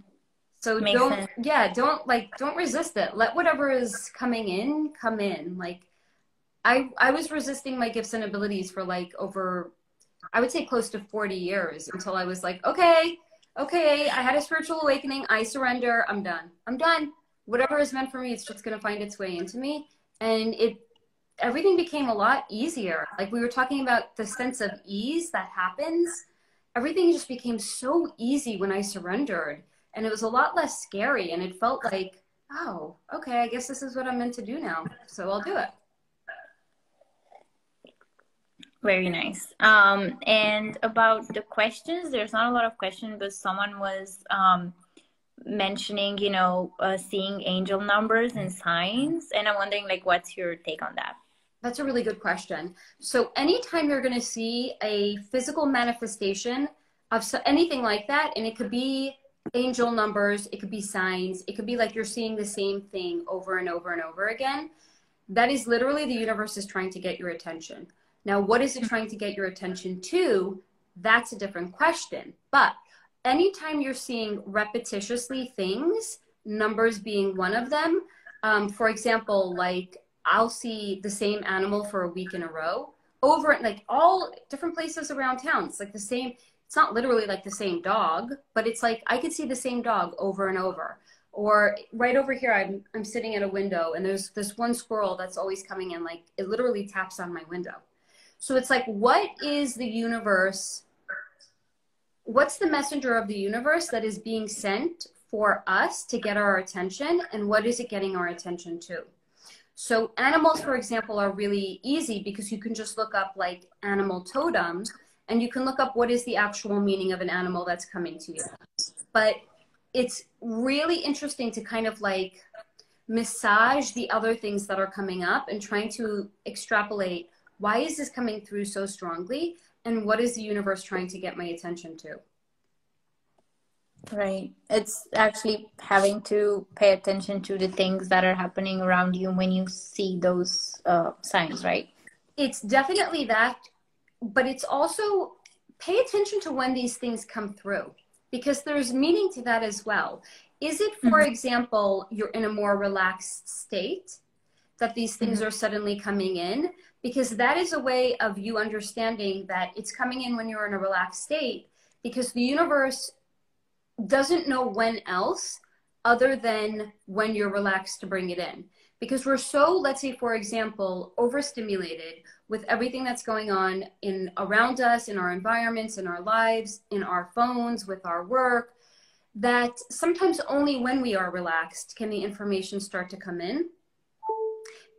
So Makes don't, sense. yeah, don't resist it. Let whatever is coming in come in. Like I was resisting my gifts and abilities for like over, I would say close to 40 years until I was like, okay, okay, I had a spiritual awakening. I surrender. I'm done. I'm done. Whatever is meant for me, it's just going to find its way into me. And everything became a lot easier. Like we were talking about the sense of ease that happens. Everything just became so easy when I surrendered. And it was a lot less scary. And it felt like, oh, okay, I guess this is what I'm meant to do now. So I'll do it. Very nice. And about the questions, there's not a lot of questions, but someone was mentioning, seeing angel numbers and signs, and I'm wondering, like, what's your take on that? That's a really good question. So anytime you're going to see a physical manifestation of anything like that, and it could be angel numbers, it could be signs, it could be like you're seeing the same thing over and over and over again, that is literally the universe is trying to get your attention. Now, what is it trying to get your attention to? That's a different question. But anytime you're seeing repetitiously things, numbers being one of them, for example, like I'll see the same animal for a week in a row over like all different places around town. It's like the same, it's not literally like the same dog, but it's like I could see the same dog over and over. Or right over here, I'm sitting at a window and there's this one squirrel that's always coming in, like it literally taps on my window. So it's like, what is the universe? What's the messenger of the universe that is being sent for us to get our attention? And what is it getting our attention to? So animals, for example, are really easy because you can just look up like animal totems and you can look up what is the actual meaning of an animal that's coming to you. But it's really interesting to kind of like massage the other things that are coming up and trying to extrapolate, why is this coming through so strongly? And what is the universe trying to get my attention to? Right. It's actually having to pay attention to the things that are happening around you when you see those signs, right? It's definitely that, but it's also pay attention to when these things come through because there's meaning to that as well. Is it, for example, you're in a more relaxed state that these things are suddenly coming in? Because that is a way of you understanding that it's coming in when you're in a relaxed state because the universe doesn't know when else other than when you're relaxed to bring it in. Because we're so, let's say, for example, overstimulated with everything that's going on around us, in our environments, in our lives, in our phones, with our work, that sometimes only when we are relaxed can the information start to come in.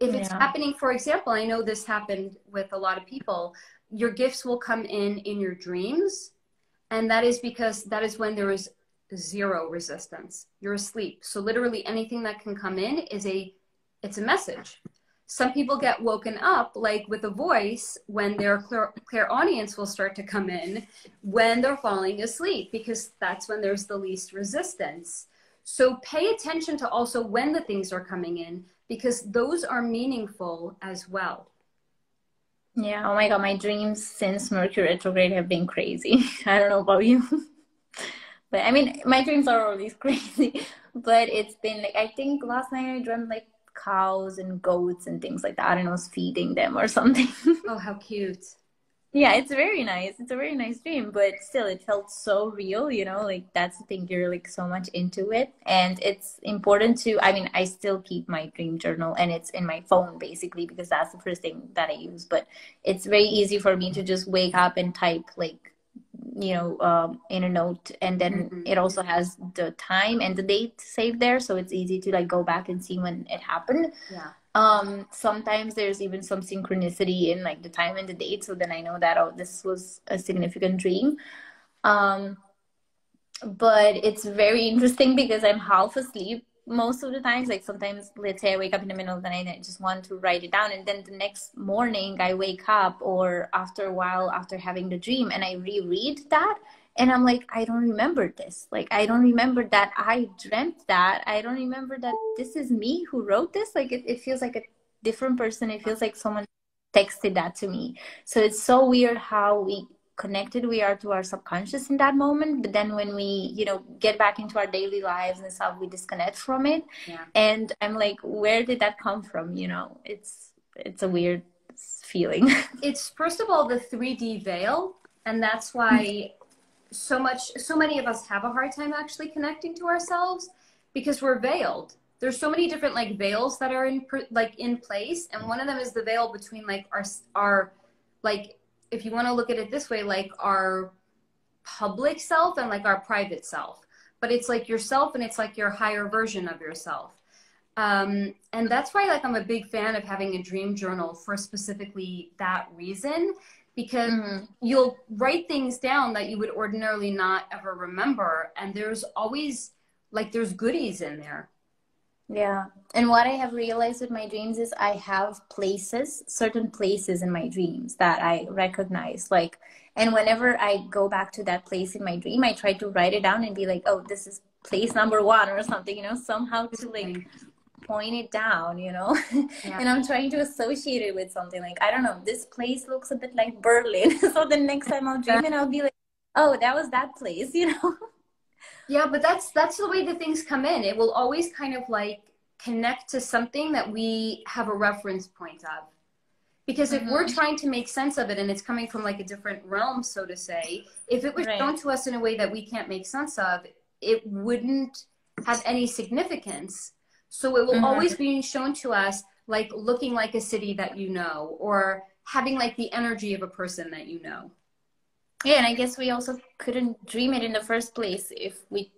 If it's happening, for example, I know this happened with a lot of people, your gifts will come in your dreams. And that is because that is when there is zero resistance. You're asleep. So literally anything that can come in it's a message. Some people get woken up like with a voice when their clairaudience will start to come in when they're falling asleep because that's when there's the least resistance. So pay attention to also when the things are coming in because those are meaningful as well. Yeah. Oh my God. My dreams since Mercury retrograde have been crazy. I don't know about you. But I mean, my dreams are always crazy. But it's been like, I think last night I dreamt like cows and goats and things like that. And I was feeding them or something. Oh, how cute. Yeah, it's very nice. It's a very nice dream, but still it felt so real, like that's the thing, you're like so much into it. And it's important I mean, I still keep my dream journal and it's in my phone basically because that's the first thing that I use. But it's very easy for me to just wake up and type like, in a note, and then it also has the time and the date saved there. So it's easy to like go back and see when it happened. Yeah. Sometimes there's even some synchronicity in like the time and the date. So then I know that, oh, this was a significant dream. But it's very interesting because I'm half asleep most of the times. Like sometimes, let's say I wake up in the middle of the night and I just want to write it down. And then the next morning I wake up or after a while after having the dream and I reread that. And I'm like, I don't remember this. Like, I don't remember that I dreamt that. I don't remember that this is me who wrote this. Like, it feels like a different person. It feels like someone texted that to me. So it's so weird how connected we are to our subconscious in that moment. But then when we, you know, get back into our daily lives and stuff, we disconnect from it. Yeah. And I'm like, where did that come from? You know, it's a weird feeling. It's, first of all, the 3D veil, and that's why so many of us have a hard time actually connecting to ourselves, because we're veiled. There's so many different like veils that are in place, and one of them is the veil between like our like, if you want to look at it this way, like our public self and like our private self. But it's like yourself, and it's like your higher version of yourself. And that's why like I'm a big fan of having a dream journal for specifically that reason, because you'll write things down that you would ordinarily not ever remember, and there's always like there's goodies in there. Yeah. And what I have realized with my dreams is I have places, certain places in my dreams that I recognize. Like, and whenever I go back to that place in my dream, I try to write it down and be like, oh, this is place number 1 or something, you know, somehow to like point it down, you know. Yeah. And I'm trying to associate it with something. Like, I don't know, this place looks a bit like Berlin. So the next time I'll dream it, I'll be like, oh, that was that place, you know. Yeah, but that's the way the things come in. It will always kind of like connect to something that we have a reference point of. Because if we're trying to make sense of it and it's coming from like a different realm, so to say, if it was shown to us in a way that we can't make sense of, it wouldn't have any significance. So it will always be shown to us like looking like a city that you know, or having like the energy of a person that you know. Yeah, and I guess we also couldn't dream it in the first place if we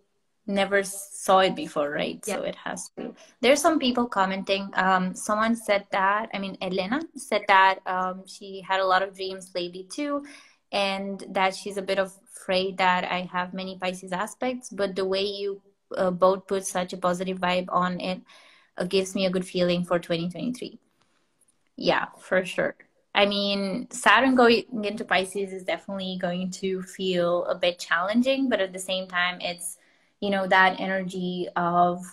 never saw it before, right? Yeah. So it has to. There's some people commenting. Someone said that, I mean, Elena said that she had a lot of dreams lately too, and that she's a bit afraid that I have many Pisces aspects, but the way you both put such a positive vibe on it gives me a good feeling for 2023. Yeah, for sure. I mean, Saturn going into Pisces is definitely going to feel a bit challenging, but at the same time, it's, you know, that energy of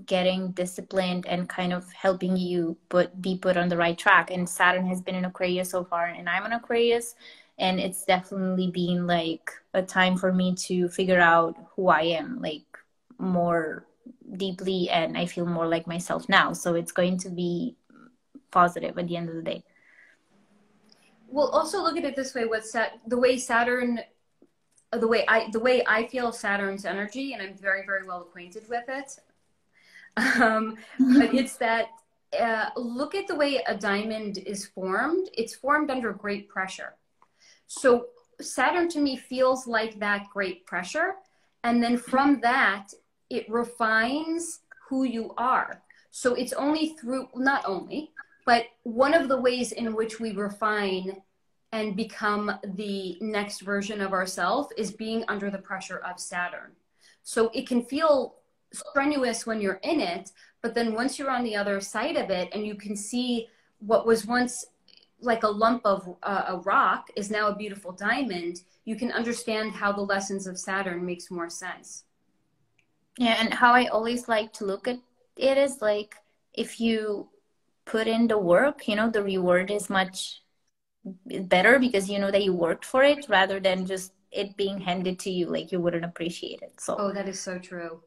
getting disciplined and kind of helping you be put on the right track. And Saturn has been in Aquarius so far, and I'm in Aquarius, and it's definitely been like a time for me to figure out who I am, like more deeply, and I feel more like myself now. So it's going to be positive at the end of the day. Well, also look at it this way: the way I feel Saturn's energy, and I'm very, very well acquainted with it. But it's that look at the way a diamond is formed. It's formed under great pressure. So Saturn to me feels like that great pressure, and then from that it refines who you are. So it's only through, not only, but one of the ways in which we refine and become the next version of ourselves is being under the pressure of Saturn. So it can feel strenuous when you're in it, but then once you're on the other side of it and you can see what was once like a lump of a rock is now a beautiful diamond, you can understand how the lessons of Saturn makes more sense. Yeah, and how I always like to look at it is like, if you put in the work, you know, the reward is much better because you know that you worked for it, rather than just it being handed to you, like you wouldn't appreciate it. So oh, that is so true.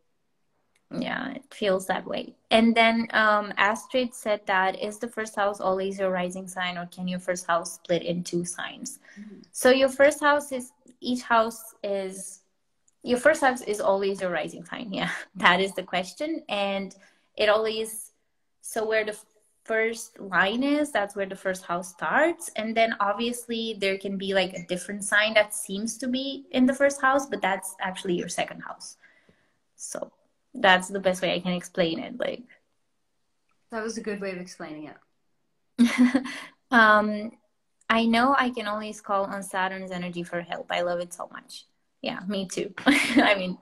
Yeah, it feels that way. And then Astrid said that, is the first house always your rising sign, or can your first house split in 2 signs? So your first house is, your first house is always your rising sign. Yeah, that is the question. And it always, so where the first line is, that's where the first house starts. And then obviously there can be like a different sign that seems to be in the first house, but that's actually your second house. So that's the best way I can explain it. Like, that was a good way of explaining it. I know I can always call on Saturn's energy for help. I love it so much. Yeah, me too. I mean,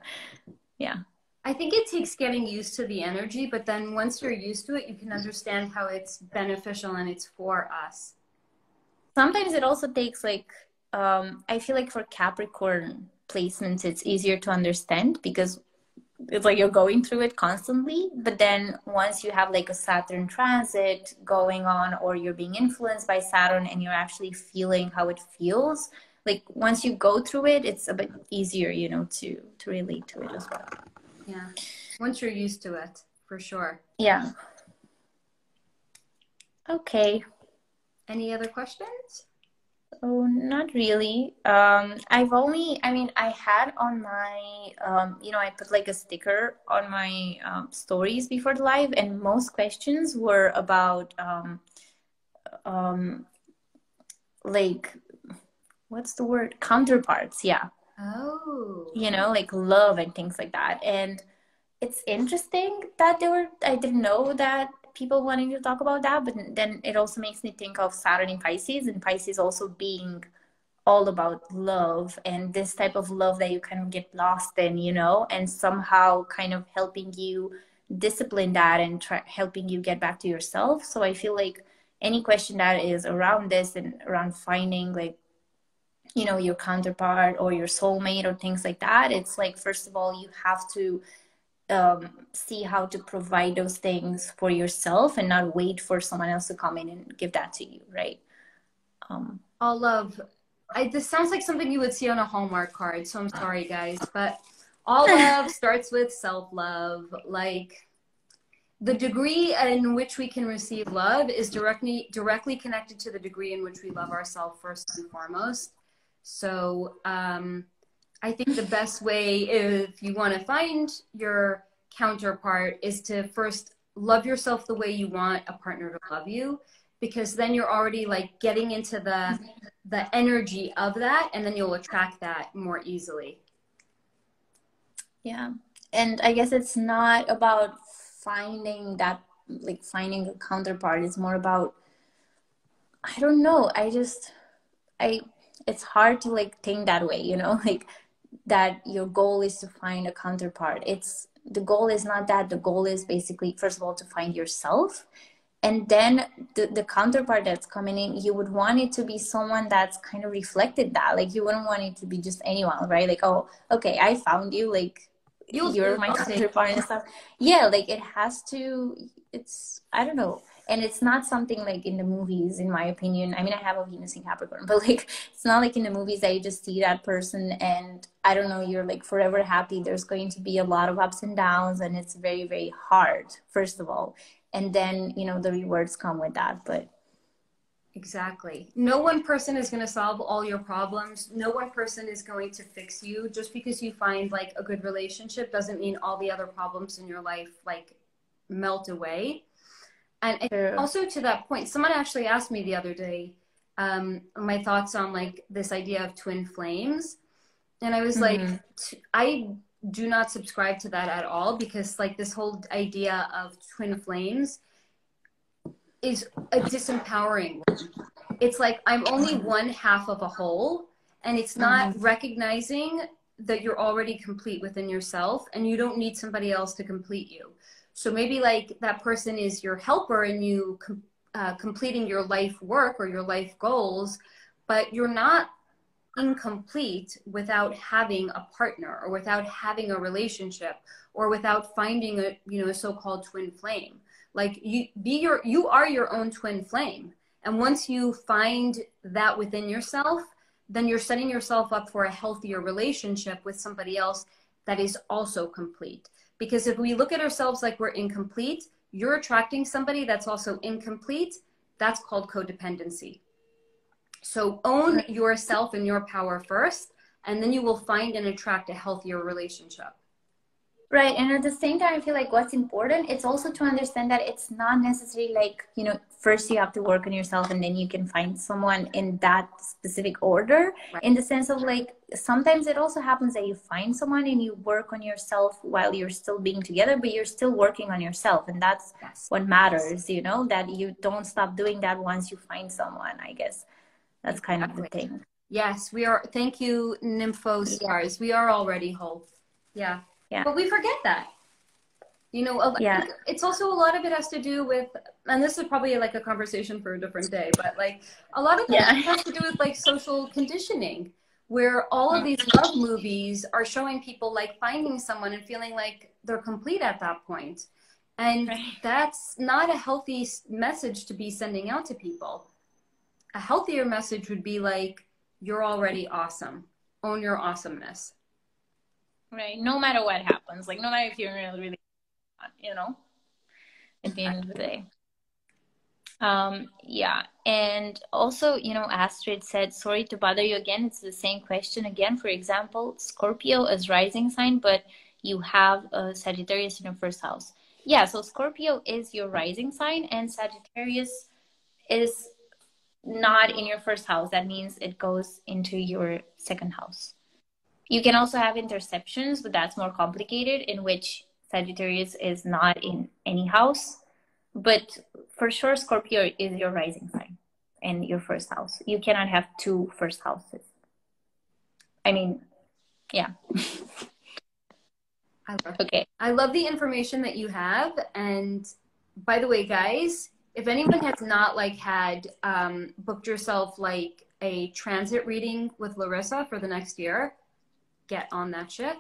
yeah. I think it takes getting used to the energy, but then once you're used to it, you can understand how it's beneficial and it's for us. Sometimes it also takes like, I feel like for Capricorn placements, it's easier to understand because it's like you're going through it constantly. But then once you have like a Saturn transit going on, or you're being influenced by Saturn and you're actually feeling how it feels, like once you go through it, it's a bit easier, you know, to relate to it as well. Yeah. Once you're used to it, for sure. Yeah. Okay. Any other questions? Oh, not really. I had on my, I put like a sticker on my stories before the live, and most questions were about, um, like, what's the word? Counterparts. Yeah. Oh. You know, like love and things like that. And it's interesting that I didn't know that people wanting to talk about that, but then it also makes me think of Saturn in Pisces, and Pisces also being all about love, and this type of love that you kind of get lost in, you know, and somehow kind of helping you discipline that and helping you get back to yourself. So I feel like any question that is around this and around finding like, you know, your counterpart or your soulmate or things like that, it's like, first of all, you have to see how to provide those things for yourself and not wait for someone else to come in and give that to you, right? All love. This sounds like something you would see on a Hallmark card, so I'm sorry, guys, but all love starts with self-love. Like, the degree in which we can receive love is directly connected to the degree in which we love ourselves first and foremost. So I think the best way, if you want to find your counterpart, is to first love yourself the way you want a partner to love you, because then you're already like getting into the energy of that, and then you'll attract that more easily. Yeah. And I guess it's not about finding that, like finding a counterpart. It's more about, I don't know. It's hard to like think that way, you know, like that your goal is to find a counterpart. The goal is not that. The goal is basically, first of all, to find yourself. And then the counterpart that's coming in, you would want it to be someone that's kind of reflected that. Like, you wouldn't want it to be just anyone, right? Like, oh, okay, I found you. Like, you're my counterpart and stuff. Yeah, like it has to, I don't know. And it's not something like in the movies, in my opinion. I mean, I have a Venus in Capricorn, but like, it's not like in the movies that you just see that person and I don't know, you're like forever happy. There's going to be a lot of ups and downs, and it's very, very hard, first of all. And then, you know, the rewards come with that. But exactly. No one person is going to solve all your problems. No one person is going to fix you. Just because you find like a good relationship doesn't mean all the other problems in your life like melt away. And also to that point, someone actually asked me the other day my thoughts on like this idea of twin flames. And I was like, I do not subscribe to that at all, because like this whole idea of twin flames is a disempowering one. It's like, I'm only one half of a whole, and it's not recognizing that you're already complete within yourself and you don't need somebody else to complete you. So maybe like that person is your helper in you completing your life work or your life goals, but you're not incomplete without having a partner or without having a relationship or without finding a so-called twin flame. Like, you are your own twin flame. And once you find that within yourself, then you're setting yourself up for a healthier relationship with somebody else that is also complete. Because if we look at ourselves like we're incomplete, you're attracting somebody that's also incomplete. That's called codependency. So own yourself and your power first, and then you will find and attract a healthier relationship. Right. And at the same time, I feel like what's important, it's also to understand that it's not necessarily like, you know, first you have to work on yourself and then you can find someone in that specific order. Right. In the sense of like, sometimes it also happens that you find someone and you work on yourself while you're still being together, but you're still working on yourself. And that's what matters, you know, that you don't stop doing that once you find someone, I guess. That's kind of the thing. Yes, we are. Thank you, Nympho Stars. We are already whole. Yeah. Yeah. But we forget that. You know, it's also a lot of it has to do with, and this is probably like a conversation for a different day, but like a lot of it has to do with like social conditioning. where all of Mm. these love movies are showing people like finding someone and feeling like they're complete at that point. And Right. that's not a healthy message to be sending out to people. A healthier message would be like, you're already awesome. Own your awesomeness. Right. No matter what happens, like no matter if you're really, you know, at the end of the day. Yeah. And also, Astrid said, sorry to bother you again. It's the same question again. For example, Scorpio is rising sign, but you have a Sagittarius in your first house. Yeah. So Scorpio is your rising sign, and Sagittarius is not in your first house. That means it goes into your second house. You can also have interceptions, but that's more complicated, in which Sagittarius is not in any house. But for sure, Scorpio is your rising sign and your first house. You cannot have two first houses. I mean, yeah. Okay. I love the information that you have. And by the way, guys, if anyone has not like had booked yourself like a transit reading with Larissa for the next year, get on that shit.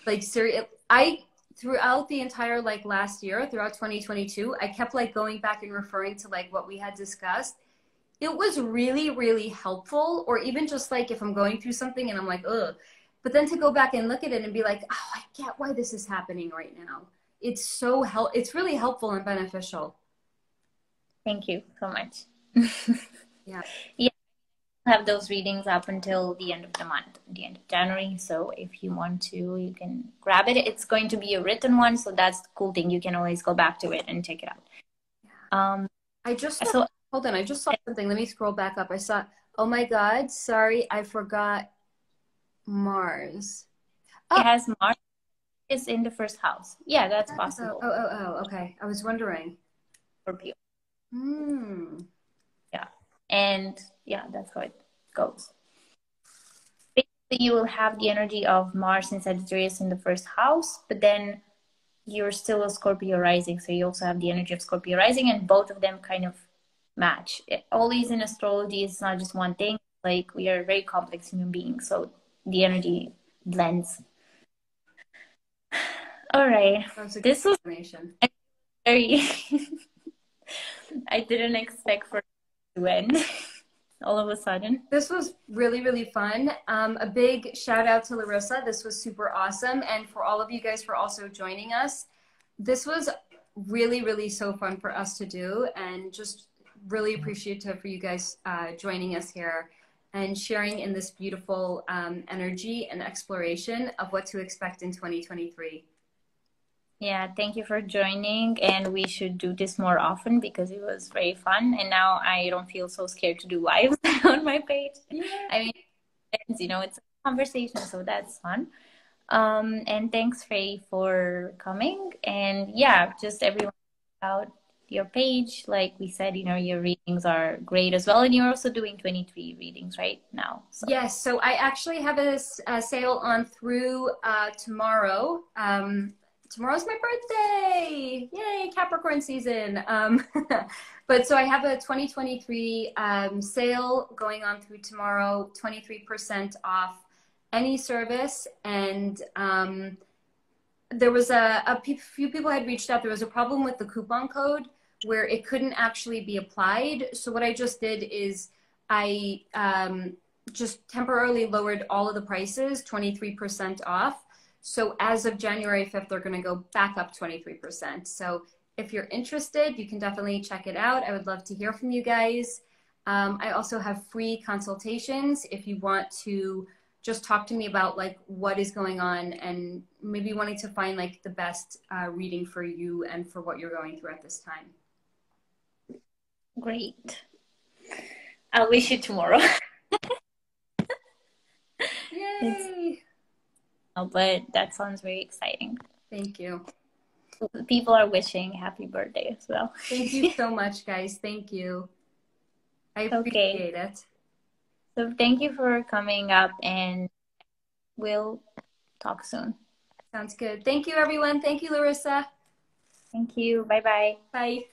Like serious, I throughout the entire like last year, throughout 2022, I kept like going back and referring to like what we had discussed. It was really, really helpful. Or even just like if I'm going through something and I'm like, ugh, but then to go back and look at it and be like, oh, I get why this is happening right now. It's so it's really helpful and beneficial. Thank you so much. Yeah. Yeah, I have those readings up until the end of the month, the end of January. So if you want to, you can grab it. It's going to be a written one, so that's the cool thing. You can always go back to it and check it out. I just saw, So hold on, I just saw something. Let me scroll back up. I saw, oh my God, sorry, I forgot Mars. it has Mars is in the first house. Yeah, that's possible. Okay. I was wondering. Scorpio. Hmm. Yeah. And yeah, that's how it goes. Basically, you will have the energy of Mars and Sagittarius in the first house, but then you're still a Scorpio rising. So you also have the energy of Scorpio rising, and both of them kind of match. Always in astrology, it's not just one thing. Like we are very complex human beings. So the energy blends. All right. This was very, I didn't expect for it to end all of a sudden. This was really, really fun. A big shout out to Larissa. This was super awesome. And for all of you guys for also joining us. This was really, really so fun for us to do, and just really appreciative for you guys joining us here and sharing in this beautiful energy and exploration of what to expect in 2023. Yeah, thank you for joining, and we should do this more often because it was very fun, and now I don't feel so scared to do lives on my page. Yeah. I mean, it's a conversation, so that's fun. And thanks, Faye, for coming. And yeah, just everyone out your page. Like we said, your readings are great as well. And you're also doing 23 readings right now. So. Yes. So I actually have a sale on through tomorrow. Tomorrow's my birthday. Yay, Capricorn season. But so I have a 2023 sale going on through tomorrow, 23% off any service. And there was a few people had reached out. There was a problem with the coupon code where it couldn't actually be applied. So what I just did is I just temporarily lowered all of the prices, 23% off. So as of January 5th, they're going to go back up 23%. So if you're interested, you can definitely check it out. I would love to hear from you guys. I also have free consultations if you want to just talk to me about like what is going on and maybe wanting to find like the best reading for you and for what you're going through at this time. Great. I'll wish you tomorrow. Yay! But that sounds very exciting. Thank you. People are wishing happy birthday as well. Thank you so much, guys. Thank you. I appreciate it. So thank you for coming up, and we'll talk soon. Sounds good. Thank you, everyone. Thank you, Larissa. Thank you. Bye-bye. Bye.